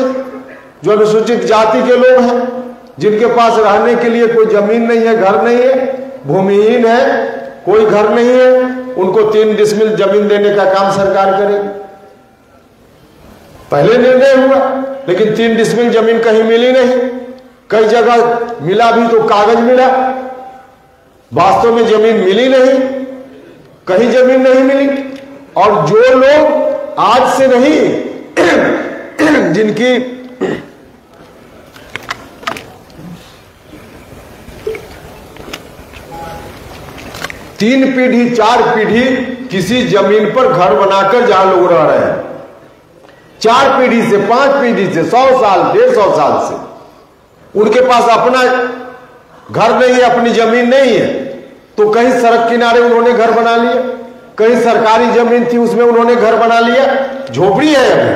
जो अनुसूचित जाति के लोग हैं, जिनके पास रहने के लिए कोई जमीन नहीं है, घर नहीं है, भूमिहीन है, कोई घर नहीं है, उनको 3 डिसमिल जमीन देने का काम सरकार करेगी। पहले निर्णय हुआ, लेकिन 3 डिसमिल जमीन कहीं मिली नहीं। कई जगह मिला भी तो कागज मिला, वास्तव में जमीन मिली नहीं, कहीं जमीन नहीं मिली। और जो लोग आज से नहीं जिनकी तीन पीढ़ी 4 पीढ़ी किसी जमीन पर घर बनाकर जहां लोग रह रहे हैं, 4 पीढ़ी से 5 पीढ़ी से 100 साल 150 साल से, उनके पास अपना घर नहीं है, अपनी जमीन नहीं है, तो कहीं सड़क किनारे उन्होंने घर बना लिया, कहीं सरकारी जमीन थी उसमें उन्होंने घर बना लिया, झोपड़ी है अभी,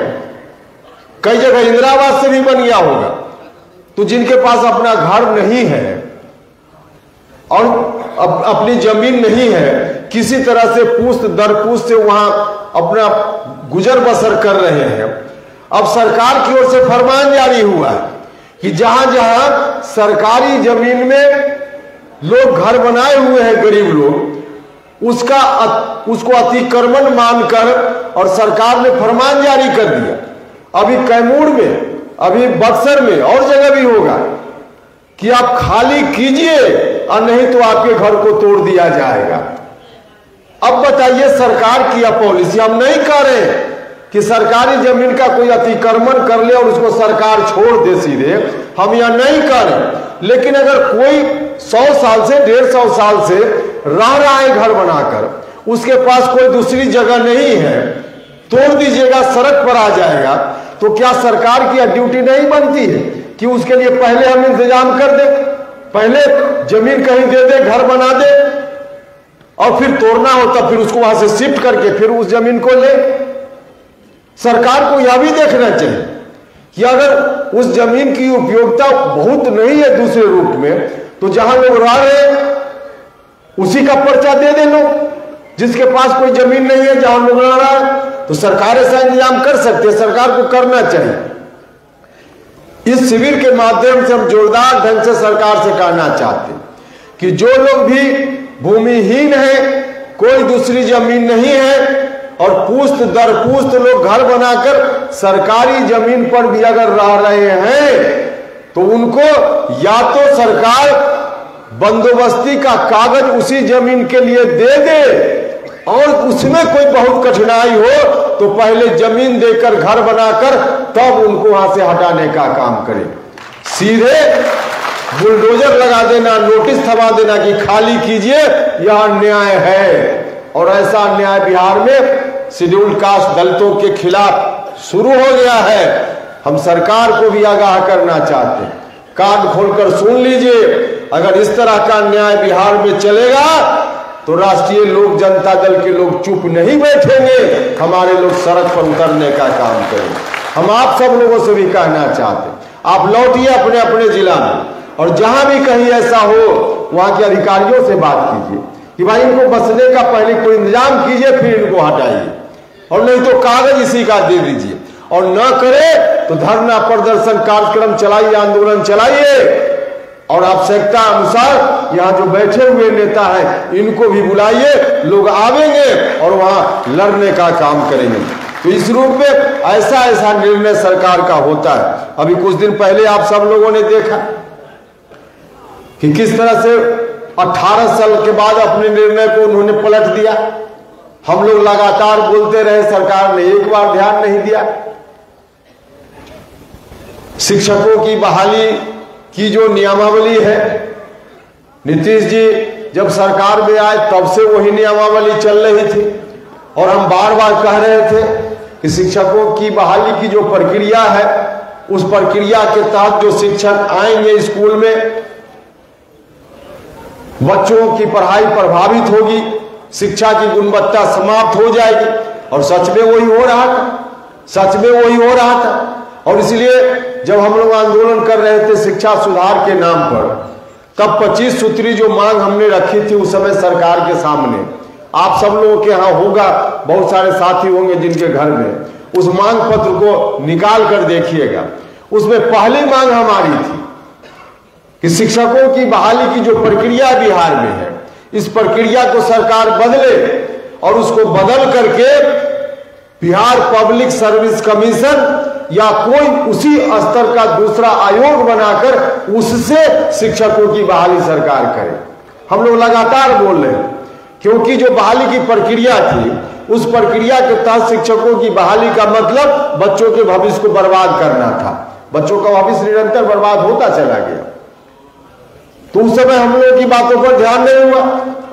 कई जगह इंदिरा आवास से भी बन गया होगा। तो जिनके पास अपना घर नहीं है और अपनी जमीन नहीं है, किसी तरह से पुश्त दर पुश्त से वहां अपना गुजर बसर कर रहे हैं। अब सरकार की ओर से फरमान जारी हुआ है कि जहां जहां सरकारी जमीन में लोग घर बनाए हुए हैं, गरीब लोग, उसको अतिक्रमण मानकर और सरकार ने फरमान जारी कर दिया। अभी कैमूर में, अभी बक्सर में और जगह भी होगा कि आप खाली कीजिए और नहीं तो आपके घर को तोड़ दिया जाएगा। अब बताइए, सरकार की यह पॉलिसी, हम नहीं कह रहे कि सरकारी जमीन का कोई अतिक्रमण कर ले और उसको सरकार छोड़ दे सीधे, हम यह नहीं कह रहे। लेकिन अगर कोई 100 साल से 150 साल से रह रहा है घर बनाकर, उसके पास कोई दूसरी जगह नहीं है, तोड़ दीजिएगा, सड़क पर आ जाएगा, तो क्या सरकार की ड्यूटी नहीं बनती है कि उसके लिए पहले हम इंतजाम कर दे, पहले जमीन कहीं दे दे, घर बना दे, और फिर तोड़ना होता फिर उसको वहां से शिफ्ट करके फिर उस जमीन को ले। सरकार को यह भी देखना चाहिए कि अगर उस जमीन की उपयोगिता बहुत नहीं है दूसरे रूप में, तो जहां लोग रह रहे हैं उसी का पर्चा दे दे लोग। जिसके पास कोई जमीन नहीं है, जहां लोग रह रहा है, तो सरकार ऐसा इंतजाम कर सकती है, सरकार को करना चाहिए। इस शिविर के माध्यम से हम जोरदार ढंग से सरकार से कहना चाहते हैं कि जो लोग भी भूमिहीन है, कोई दूसरी जमीन नहीं है और पुश्त दर पुश्त लोग घर बनाकर सरकारी जमीन पर भी अगर रह रहे हैं, तो उनको या तो सरकार बंदोबस्ती का कागज उसी जमीन के लिए दे दे, और उसमें कोई बहुत कठिनाई हो तो पहले जमीन देकर घर बनाकर तब उनको वहां से हटाने का काम करे। सीधे बुलडोजर लगा देना, नोटिस थमा देना कि खाली कीजिए, यह अन्याय है। और ऐसा अन्याय बिहार में शेड्यूल्ड कास्ट दलितों के खिलाफ शुरू हो गया है। हम सरकार को भी आगाह करना चाहते हैं, कान खोलकर सुन लीजिए, अगर इस तरह का अन्याय बिहार में चलेगा तो राष्ट्रीय लोक जनता दल के लोग चुप नहीं बैठेंगे, हमारे लोग सड़क पर उतरने का काम करेंगे। हम आप सब लोगों से भी कहना चाहते हैं, आप लौटिए अपने अपने जिला में, और जहां भी कहीं ऐसा हो वहां के अधिकारियों से बात कीजिए कि भाई इनको बसने का पहले कोई इंतजाम कीजिए, फिर इनको हटाइए, और नहीं तो कागज इसी का दे दीजिए, और न करे तो धरना प्रदर्शन कार्यक्रम चलाइए, आंदोलन चलाइए, और आवश्यकता अनुसार यहाँ जो बैठे हुए नेता हैं इनको भी बुलाइए, लोग आवेंगे और वहां लड़ने का काम करेंगे। तो इस रूप में ऐसा ऐसा निर्णय सरकार का होता है। अभी कुछ दिन पहले आप सब लोगों ने देखा कि किस तरह से 18 साल के बाद अपने निर्णय को उन्होंने पलट दिया। हम लोग लगातार बोलते रहे, सरकार ने एक बार ध्यान नहीं दिया। शिक्षकों की बहाली की जो नियमावली है, नीतीश जी जब सरकार में आए तब से वही नियमावली चल रही थी, और हम बार बार कह रहे थे कि शिक्षकों की बहाली की जो प्रक्रिया है, उस प्रक्रिया के तहत जो शिक्षक आएंगे स्कूल में, बच्चों की पढ़ाई प्रभावित होगी, शिक्षा की गुणवत्ता समाप्त हो जाएगी। और सच में वही हो रहा था, सच में वही हो रहा था। और इसलिए जब हम लोग आंदोलन कर रहे थे शिक्षा सुधार के नाम पर, तब 25 सूत्री जो मांग हमने रखी थी उस समय सरकार के सामने, आप सब लोगों के यहाँ होगा, बहुत सारे साथी होंगे जिनके घर में, उस मांग पत्र को निकाल कर देखिएगा। उसमें पहली मांग हमारी थी कि शिक्षकों की बहाली की जो प्रक्रिया बिहार में है, इस प्रक्रिया को सरकार बदले, और उसको बदल करके बिहार पब्लिक सर्विस कमीशन या कोई उसी स्तर का दूसरा आयोग बनाकर उससे शिक्षकों की बहाली सरकार करे। हम लोग लगातार बोल रहे हैं, क्योंकि जो बहाली की प्रक्रिया थी, उस प्रक्रिया के तहत शिक्षकों की बहाली का मतलब बच्चों के भविष्य को बर्बाद करना था। बच्चों का भविष्य निरंतर बर्बाद होता चला गया। तो उस समय हम लोगों की बातों पर ध्यान नहीं हुआ,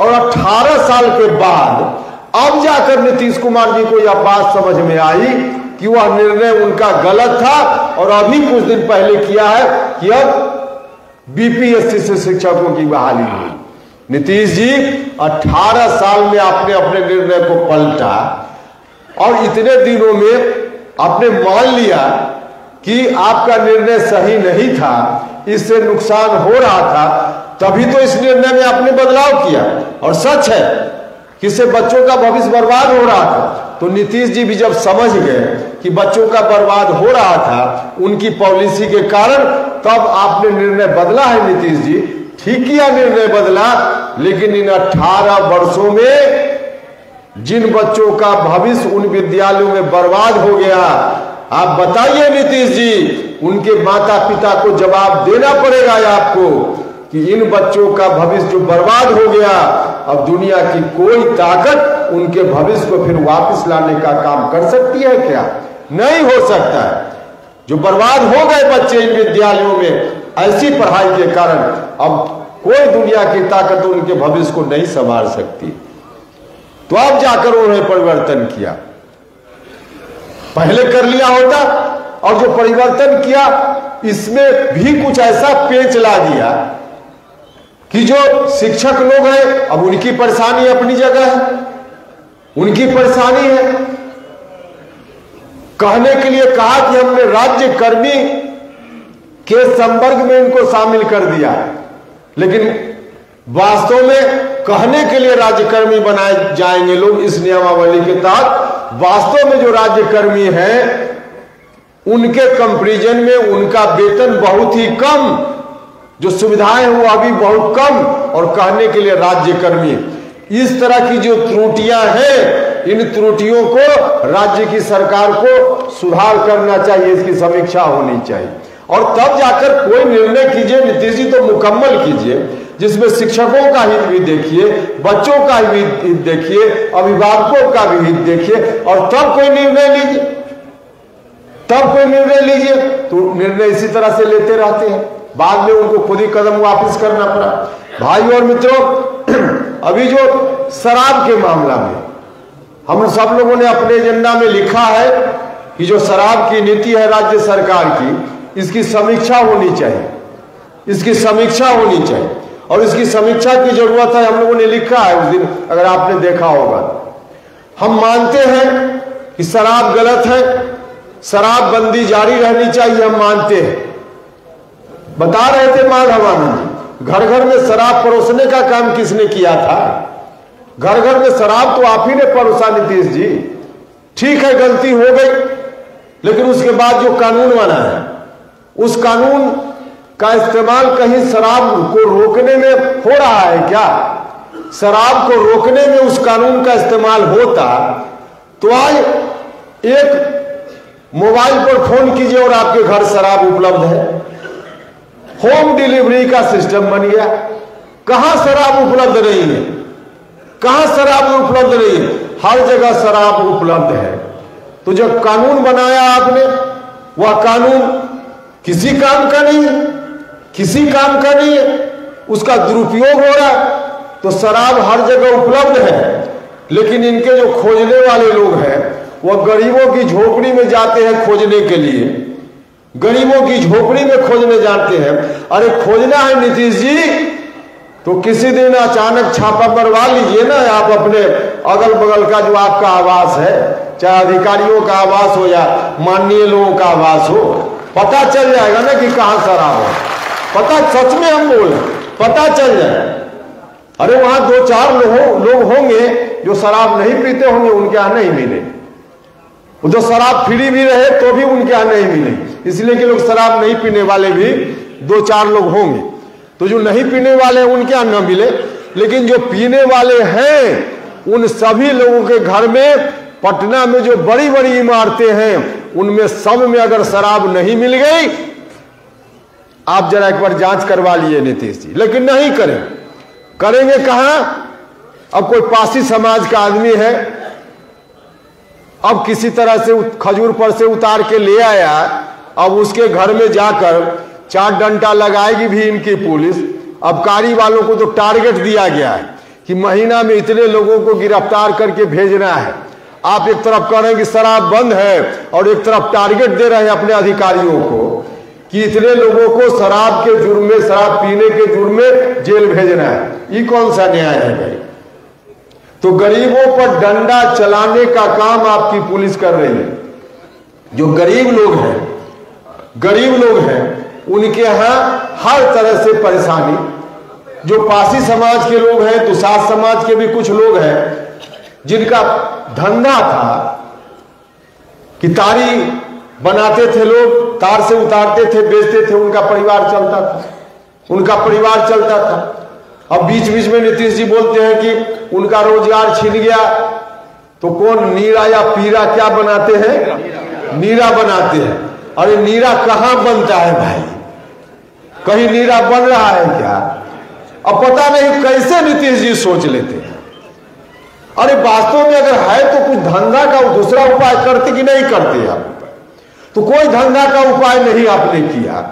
और 18 साल के बाद अब जाकर नीतीश कुमार जी को यह बात समझ में आई कि वह निर्णय उनका गलत था, और अभी कुछ दिन पहले किया है कि अब बीपीएससी से शिक्षकों की बहाली हुई। नीतीश जी 18 साल में आपने अपने निर्णय को पलटा, और इतने दिनों में आपने मान लिया कि आपका निर्णय सही नहीं था, इससे नुकसान हो रहा था, तभी तो इस निर्णय में आपने बदलाव किया। और सच है कि इससे बच्चों का भविष्य बर्बाद हो रहा था। तो नीतीश जी भी जब समझ गए कि बच्चों का बर्बाद हो रहा था उनकी पॉलिसी के कारण, तब आपने निर्णय बदला है। नीतीश जी ठीक किया, निर्णय बदला, लेकिन इन 18 वर्षों में जिन बच्चों का भविष्य उन विद्यालयों में बर्बाद हो गया, आप बताइए नीतीश जी, उनके माता पिता को जवाब देना पड़ेगा आपको कि इन बच्चों का भविष्य जो बर्बाद हो गया, अब दुनिया की कोई ताकत उनके भविष्य को फिर वापस लाने का काम कर सकती है क्या? नहीं हो सकता है। जो बर्बाद हो गए बच्चे इन विद्यालयों में ऐसी पढ़ाई के कारण, अब कोई दुनिया की ताकत उनके भविष्य को नहीं संभाल सकती। तो अब जाकर उन्होंने परिवर्तन किया। पहले कर लिया होता, और जो परिवर्तन किया इसमें भी कुछ ऐसा पेच ला दिया कि जो शिक्षक लोग हैं, अब उनकी परेशानी अपनी जगह है, उनकी परेशानी है। कहने के लिए कहा कि हमने राज्य कर्मी के संवर्ग में इनको शामिल कर दिया, लेकिन वास्तव में कहने के लिए राज्यकर्मी बनाए जाएंगे लोग इस नियमावली के तहत। वास्तव में जो राज्यकर्मी हैं उनके कंपैरिजन में उनका वेतन बहुत ही कम, जो सुविधाएं हैं वो अभी बहुत कम, और कहने के लिए राज्यकर्मी। इस तरह की जो त्रुटियां हैं, इन त्रुटियों को राज्य की सरकार को सुधार करना चाहिए, इसकी समीक्षा होनी चाहिए, और तब जाकर कोई निर्णय कीजिए। नीतीश जी तो मुकम्मल कीजिए, जिसमें शिक्षकों का हित भी देखिए, बच्चों का भी हित देखिए, अभिभावकों का भी हित देखिए, और तब कोई निर्णय लीजिए, तब कोई निर्णय लीजिए। तो निर्णय इसी तरह से लेते रहते हैं, बाद में उनको खुद ही कदम वापस करना पड़ा। भाइयों और मित्रों, अभी जो शराब के मामला में हम सब लोगों ने अपने एजेंडा में लिखा है कि जो शराब की नीति है राज्य सरकार की, इसकी समीक्षा होनी चाहिए, इसकी समीक्षा होनी चाहिए। और इसकी समीक्षा की जरूरत है। हम लोगों ने लिखा है उस दिन, अगर आपने देखा होगा। हम मानते हैं कि शराब गलत है, शराबबंदी जारी रहनी चाहिए, हम मानते हैं। बता रहे थे माधवानंद जी, घर घर में शराब परोसने का काम किसने किया था? घर घर में शराब तो आप ही ने परोसा नीतीश जी। ठीक है, गलती हो गई, लेकिन उसके बाद जो कानून बना है, उस कानून का इस्तेमाल कहीं शराब को रोकने में हो रहा है क्या? शराब को रोकने में उस कानून का इस्तेमाल होता तो आज एक मोबाइल पर फोन कीजिए और आपके घर शराब उपलब्ध है। होम डिलीवरी का सिस्टम बन गया। कहां शराब उपलब्ध नहीं है? कहां शराब उपलब्ध नहीं है? हर जगह शराब उपलब्ध है। तो जब कानून बनाया आपने, वह कानून किसी काम का नहीं है, किसी काम का नहीं है, उसका दुरुपयोग हो रहा है। तो शराब हर जगह उपलब्ध है, लेकिन इनके जो खोजने वाले लोग हैं वह गरीबों की झोपड़ी में जाते हैं खोजने के लिए, गरीबों की झोपड़ी में खोजने जाते हैं। अरे खोजना है नीतीश जी तो किसी दिन अचानक छापा मरवा लीजिए ना, आप अपने अगल बगल का जो आपका आवास है, चाहे अधिकारियों का आवास हो या माननीय लोगों का आवास हो, पता चल जाएगा ना कि कहां शराब है। पता, सच में हम बोल, पता चल जाए। अरे वहां 2-4 लोग होंगे जो शराब नहीं पीते होंगे, उनके यहां नहीं मिले। जो शराब फ्री भी रहे तो भी उनके यहां नहीं मिले, इसलिए कि लोग शराब नहीं पीने वाले भी 2-4 लोग होंगे। तो जो नहीं पीने वाले हैं उनके यहां न मिले, लेकिन जो पीने वाले हैं उन सभी लोगों के घर में, पटना में जो बड़ी बड़ी इमारतें हैं उनमें सब में अगर शराब नहीं मिल गई, आप जरा एक बार जांच करवा लिए नीतीश जी। लेकिन नहीं करें, करेंगे कहां? अब कोई पासी समाज का आदमी है, अब किसी तरह से खजूर पर से उतार के ले आया, अब उसके घर में जाकर 4 डंडा लगाएगी भी इनकी पुलिस। आबकारी वालों को तो टारगेट दिया गया है कि महीना में इतने लोगों को गिरफ्तार करके भेजना है। आप एक तरफ कह रहे हैं कि शराब बंद है और एक तरफ टारगेट दे रहे हैं अपने अधिकारियों को कि इतने लोगों को शराब के जुर्म में, शराब पीने के जुर्म में जेल भेजना है। ये कौन सा न्याय है भाई? तो गरीबों पर डंडा चलाने का काम आपकी पुलिस कर रही है। जो गरीब लोग हैं उनके यहां हर तरह से परेशानी। जो पासी समाज के लोग हैं, दुसाध समाज के भी कुछ लोग हैं जिनका धंधा था कि तारी बनाते थे लोग, तार से उतारते थे, बेचते थे, उनका परिवार चलता था। अब बीच बीच में नीतीश जी बोलते हैं कि उनका रोजगार छिन गया, तो कौन नीरा या पीरा क्या बनाते हैं? नीरा बनाते हैं। अरे नीरा कहां बनता है भाई? कहीं नीरा बन रहा है क्या? अब पता नहीं कैसे नीतीश जी सोच लेते हैं। अरे वास्तव में अगर है तो कुछ धंधा का दूसरा उपाय करते कि नहीं करते आप? तो कोई धंधा का उपाय नहीं आपने किया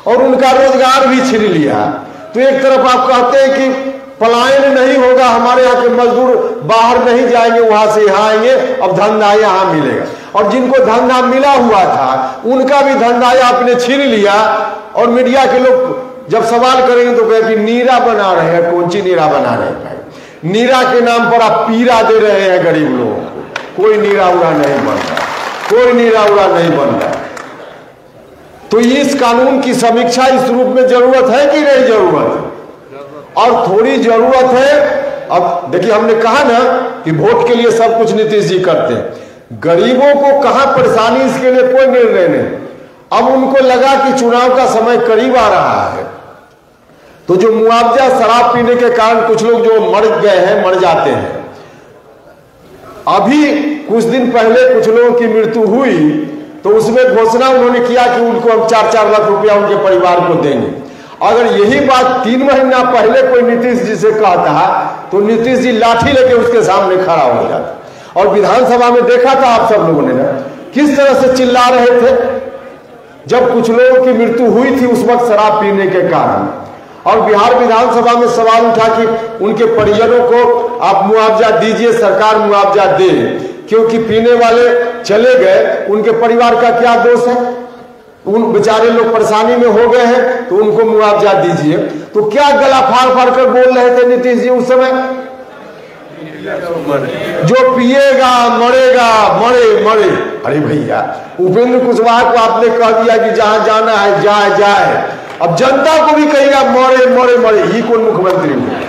और उनका रोजगार भी छीन लिया। तो एक तरफ आप कहते हैं कि पलायन नहीं होगा, हमारे यहाँ के मजदूर बाहर नहीं जाएंगे, वहां से यहाँ आएंगे, अब धंधा यहाँ मिलेगा। और जिनको धंधा मिला हुआ था उनका भी धंधा आपने छीन लिया। और मीडिया के लोग जब सवाल करेंगे तो कहें कि नीरा बना रहे हैं। कौन सी नीरा बना रहे हैं? नीरा के नाम पर आप पीरा दे रहे हैं गरीब लोगों को। कोई नीरा उड़ा नहीं बन रहा, कोई नीरा उड़ा नहीं बन रहा। तो इस कानून की समीक्षा इस रूप में जरूरत है कि नहीं जरूरत? और थोड़ी जरूरत है। अब देखिए, हमने कहा ना कि वोट के लिए सब कुछ नीतीश जी करते हैं। गरीबों को कहां परेशानी, इसके लिए कोई निर्णय नहीं। अब उनको लगा कि चुनाव का समय करीब आ रहा है, तो जो मुआवजा शराब पीने के कारण कुछ लोग जो मर गए हैं, मर जाते हैं। अभी कुछ दिन पहले कुछ लोगों की मृत्यु हुई तो उसमें घोषणा उन्होंने किया कि उनको हम 4-4 लाख रुपया उनके परिवार को देंगे। अगर यही बात 3 महीना पहले कोई नीतीश जी से कहता तो नीतीश जी लाठी लेके उसके सामने खड़ा हो जाता। और विधानसभा में देखा था आप सब लोगों ने ना किस तरह से चिल्ला रहे थे जब कुछ लोगों की मृत्यु हुई थी उस वक्त शराब पीने के कारण। और बिहार विधानसभा में सवाल उठा कि उनके परिजनों को आप मुआवजा दीजिए, सरकार मुआवजा दे, क्योंकि पीने वाले चले गए, उनके परिवार का क्या दोष है? उन बेचारे लोग परेशानी में हो गए हैं तो उनको मुआवजा दीजिए। तो क्या गला फाड़ फाड़ कर बोल रहे थे नीतीश जी उस समय? जो पिएगा मरेगा, मरे मरे। अरे भैया, उपेंद्र कुशवाहा को आपने कह दिया कि जहां जाना है जाए जाए, अब जनता को भी कहेगा मरे मरे मरे। ये कौन मुख्यमंत्री हुआ?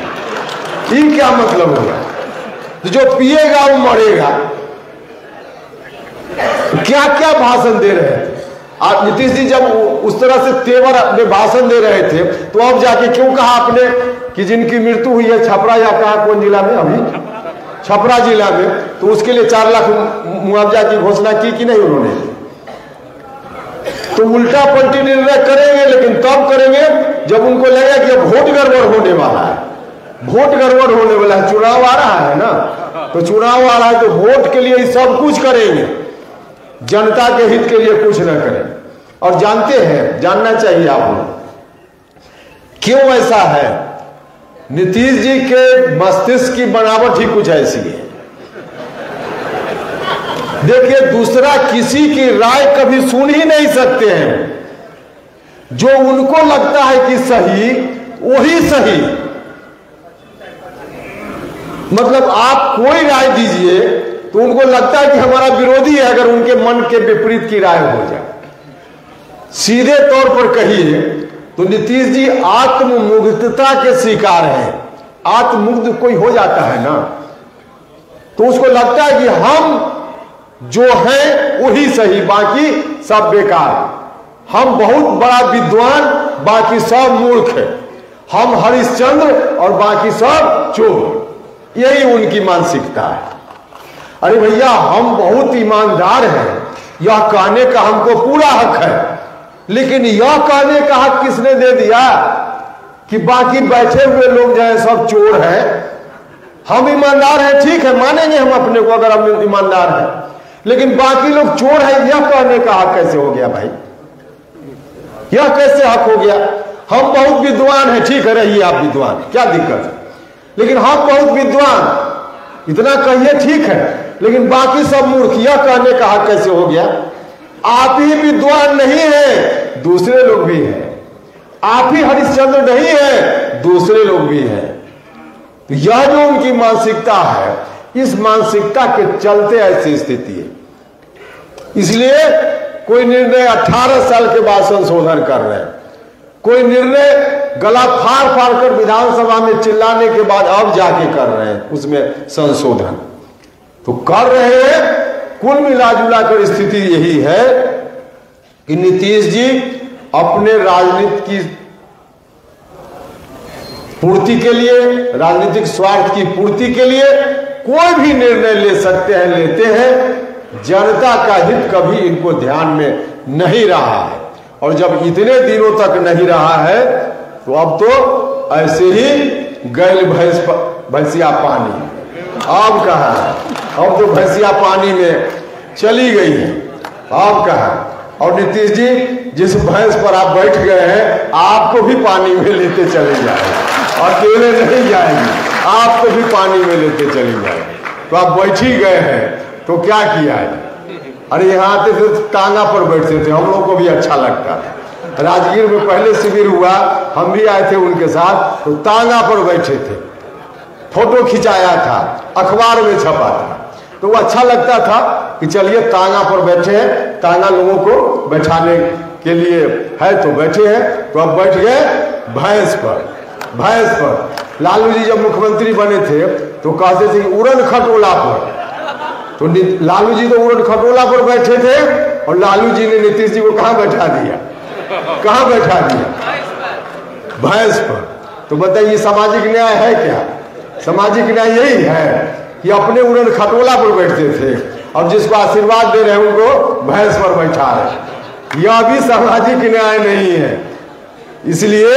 ये क्या मतलब होगा? जो पिएगा वो मरेगा। क्या क्या भाषण दे रहे थे आप? नीतीश जी जब उस तरह से तेवर में भाषण दे रहे थे तो अब जाके क्यों कहा आपने कि जिनकी मृत्यु हुई है छपरा, या कहा कौन जिला में? अभी छपरा जिला में, तो उसके लिए 4 लाख मुआवजा की घोषणा की कि नहीं उन्होंने? तो उल्टा पलटी निर्णय करेंगे, लेकिन तब करेंगे जब उनको लगेगा कि अब वोट गड़बड़ होने वाला है। वोट गड़बड़ होने वाला है, चुनाव आ रहा है ना, तो चुनाव आ रहा है तो वोट के लिए सब कुछ करेंगे, जनता के हित के लिए कुछ न करें। और जानते हैं, जानना चाहिए आप लोग क्यों ऐसा है। नीतीश जी के मस्तिष्क की बनावट ही कुछ ऐसी है। देखिए, दूसरा किसी की राय कभी सुन ही नहीं सकते हैं। जो उनको लगता है कि सही, वही सही। मतलब आप कोई राय दीजिए तो उनको लगता है कि हमारा विरोधी है, अगर उनके मन के विपरीत की राय हो जाए। सीधे तौर पर कहिए तो नीतीश जी आत्ममुग्धता के शिकार हैं। आत्ममुग्ध कोई हो जाता है ना, तो उसको लगता है कि हम जो हैं वही सही, बाकी सब बेकार। हम बहुत बड़ा विद्वान, बाकी सब मूर्ख है। हम हरिश्चंद्र और बाकी सब चोर। यही उनकी मानसिकता है। अरे भैया, हम बहुत ईमानदार हैं, यह कहने का हमको पूरा हक है, लेकिन यह कहने का हक किसने दे दिया कि बाकी बैठे हुए लोग जो है सब चोर हैं? हम ईमानदार हैं, ठीक है, मानेंगे हम अपने को अगर हम ईमानदार हैं, लेकिन बाकी लोग चोर हैं, यह कहने का हक कैसे हो गया भाई? यह कैसे हक हो गया? हम बहुत विद्वान हैं, ठीक है, रहिए आप विद्वान, क्या दिक्कत है, लेकिन हम बहुत विद्वान, इतना कहिए, ठीक है, लेकिन बाकी सब मूर्ख, यह कहने का हक कैसे हो गया? आप ही विद्वान नहीं है, दूसरे लोग भी हैं। आप ही हरिश्चंद्र नहीं है, दूसरे लोग भी हैं। तो यह जो उनकी मानसिकता है, इस मानसिकता के चलते ऐसी स्थिति है। इसलिए कोई निर्णय 18 साल के बाद संशोधन कर रहे हैं, कोई निर्णय गला फाड़ फाड़ कर विधानसभा में चिल्लाने के बाद अब जाके कर रहे हैं उसमें संशोधन। तो कर रहे हैं। कुल मिलाजुला कर स्थिति यही है कि नीतीश जी अपने राजनीति की पूर्ति के लिए, राजनीतिक स्वार्थ की पूर्ति के लिए कोई भी निर्णय ले सकते हैं, लेते हैं। जनता का हित कभी इनको ध्यान में नहीं रहा है, और जब इतने दिनों तक नहीं रहा है तो अब तो ऐसे ही गैल भैंसिया पानी। अब कहा, अब तो भैंसिया पानी में चली गई है, अब कहा। और नीतीश जी, जिस भैंस पर आप बैठ गए हैं, आपको भी पानी में लेते चले जाएंगे, अकेले नहीं जाएंगे, आपको भी पानी में लेते चले जाएंगे। तो आप बैठ ही गए हैं तो क्या किया है? अरे यहाँ आते थे टांगा पर बैठते थे, हम लोग को भी अच्छा लगता है। राजगीर में पहले शिविर हुआ, हम भी आए थे उनके साथ, तो टांगा पर बैठे थे, फोटो खिंचाया था, अखबार में छपा था, तो वो अच्छा लगता था कि चलिए टांगा पर बैठे हैं, टांगा लोगों को बैठाने के लिए है तो बैठे हैं। तो अब बैठ गए भैंस पर। भैंस पर लालू जी जब मुख्यमंत्री बने थे तो कहते थे कि उड़न खटोला पर, तो लालू जी तो उड़न खटोला पर बैठे थे, और लालू जी ने नीतीश जी को कहां बैठा दिया? कहां बैठा दिया? भैंस पर। तो बताइए, सामाजिक न्याय है क्या? सामाजिक न्याय यही है कि अपने उड़न खटोला पर बैठते थे, अब जिसको आशीर्वाद दे रहे हैं उनको भैंस पर बैठा रहे। यह भी सामाजिक न्याय नहीं है। इसलिए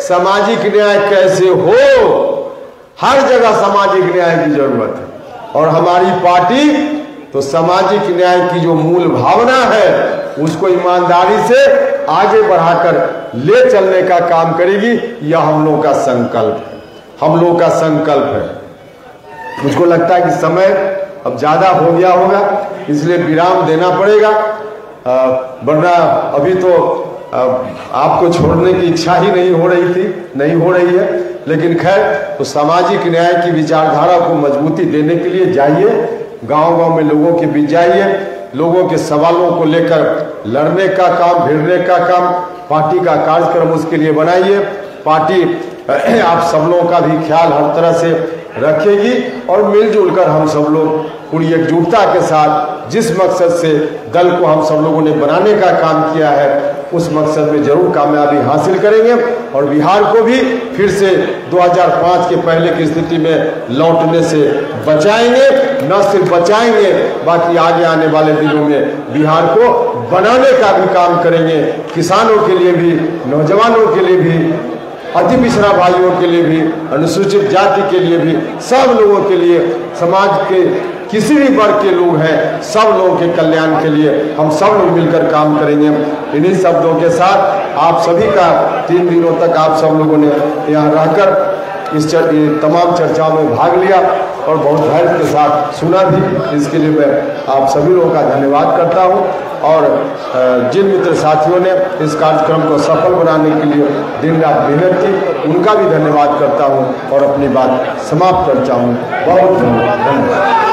सामाजिक न्याय कैसे हो, हर जगह सामाजिक न्याय की जरूरत है। और हमारी पार्टी तो सामाजिक न्याय की जो मूल भावना है उसको ईमानदारी से आगे बढ़ाकर ले चलने का काम करेगी। यह हम लोगों का संकल्प है, हम लोगों का संकल्प है। मुझको लगता है कि समय अब ज्यादा हो गया होगा, इसलिए विराम देना पड़ेगा। वरना अभी तो आपको छोड़ने की इच्छा ही नहीं हो रही है। लेकिन खैर, तो सामाजिक न्याय की विचारधारा को मजबूती देने के लिए जाइए, गांव-गांव में लोगों के बीच जाइए, लोगों के सवालों को लेकर लड़ने का काम, भिड़ने का काम, पार्टी का कार्यक्रम उसके लिए बनाइए। पार्टी आप सब लोगों का भी ख्याल हर तरह से रखेगी और मिलजुल कर हम सब लोग पूरी एकजुटता के साथ जिस मकसद से दल को हम सब लोगों ने बनाने का काम किया है उस मकसद में जरूर कामयाबी हासिल करेंगे और बिहार को भी फिर से 2005 के पहले की स्थिति में लौटने से बचाएंगे। न सिर्फ बचाएंगे, बाकी आगे आने वाले दिनों में बिहार को बनाने का भी काम करेंगे। किसानों के लिए भी, नौजवानों के लिए भी, अति पिछड़ा भाइयों के लिए भी, अनुसूचित जाति के लिए भी, सब लोगों के लिए, समाज के किसी भी वर्ग के लोग हैं, सब लोगों के कल्याण के लिए हम सब लोग मिलकर काम करेंगे। इन्हीं शब्दों के साथ आप सभी का 3 दिनों तक आप सब लोगों ने यहाँ रहकर इस तमाम चर्चाओं में भाग लिया और बहुत धैर्य के साथ सुना भी। इसके लिए मैं आप सभी लोगों का धन्यवाद करता हूँ और जिन मित्र साथियों ने इस कार्यक्रम को सफल बनाने के लिए दिन रात मेहनत की, उनका भी धन्यवाद करता हूँ और अपनी बात समाप्त करता हूँ। बहुत धन्यवाद।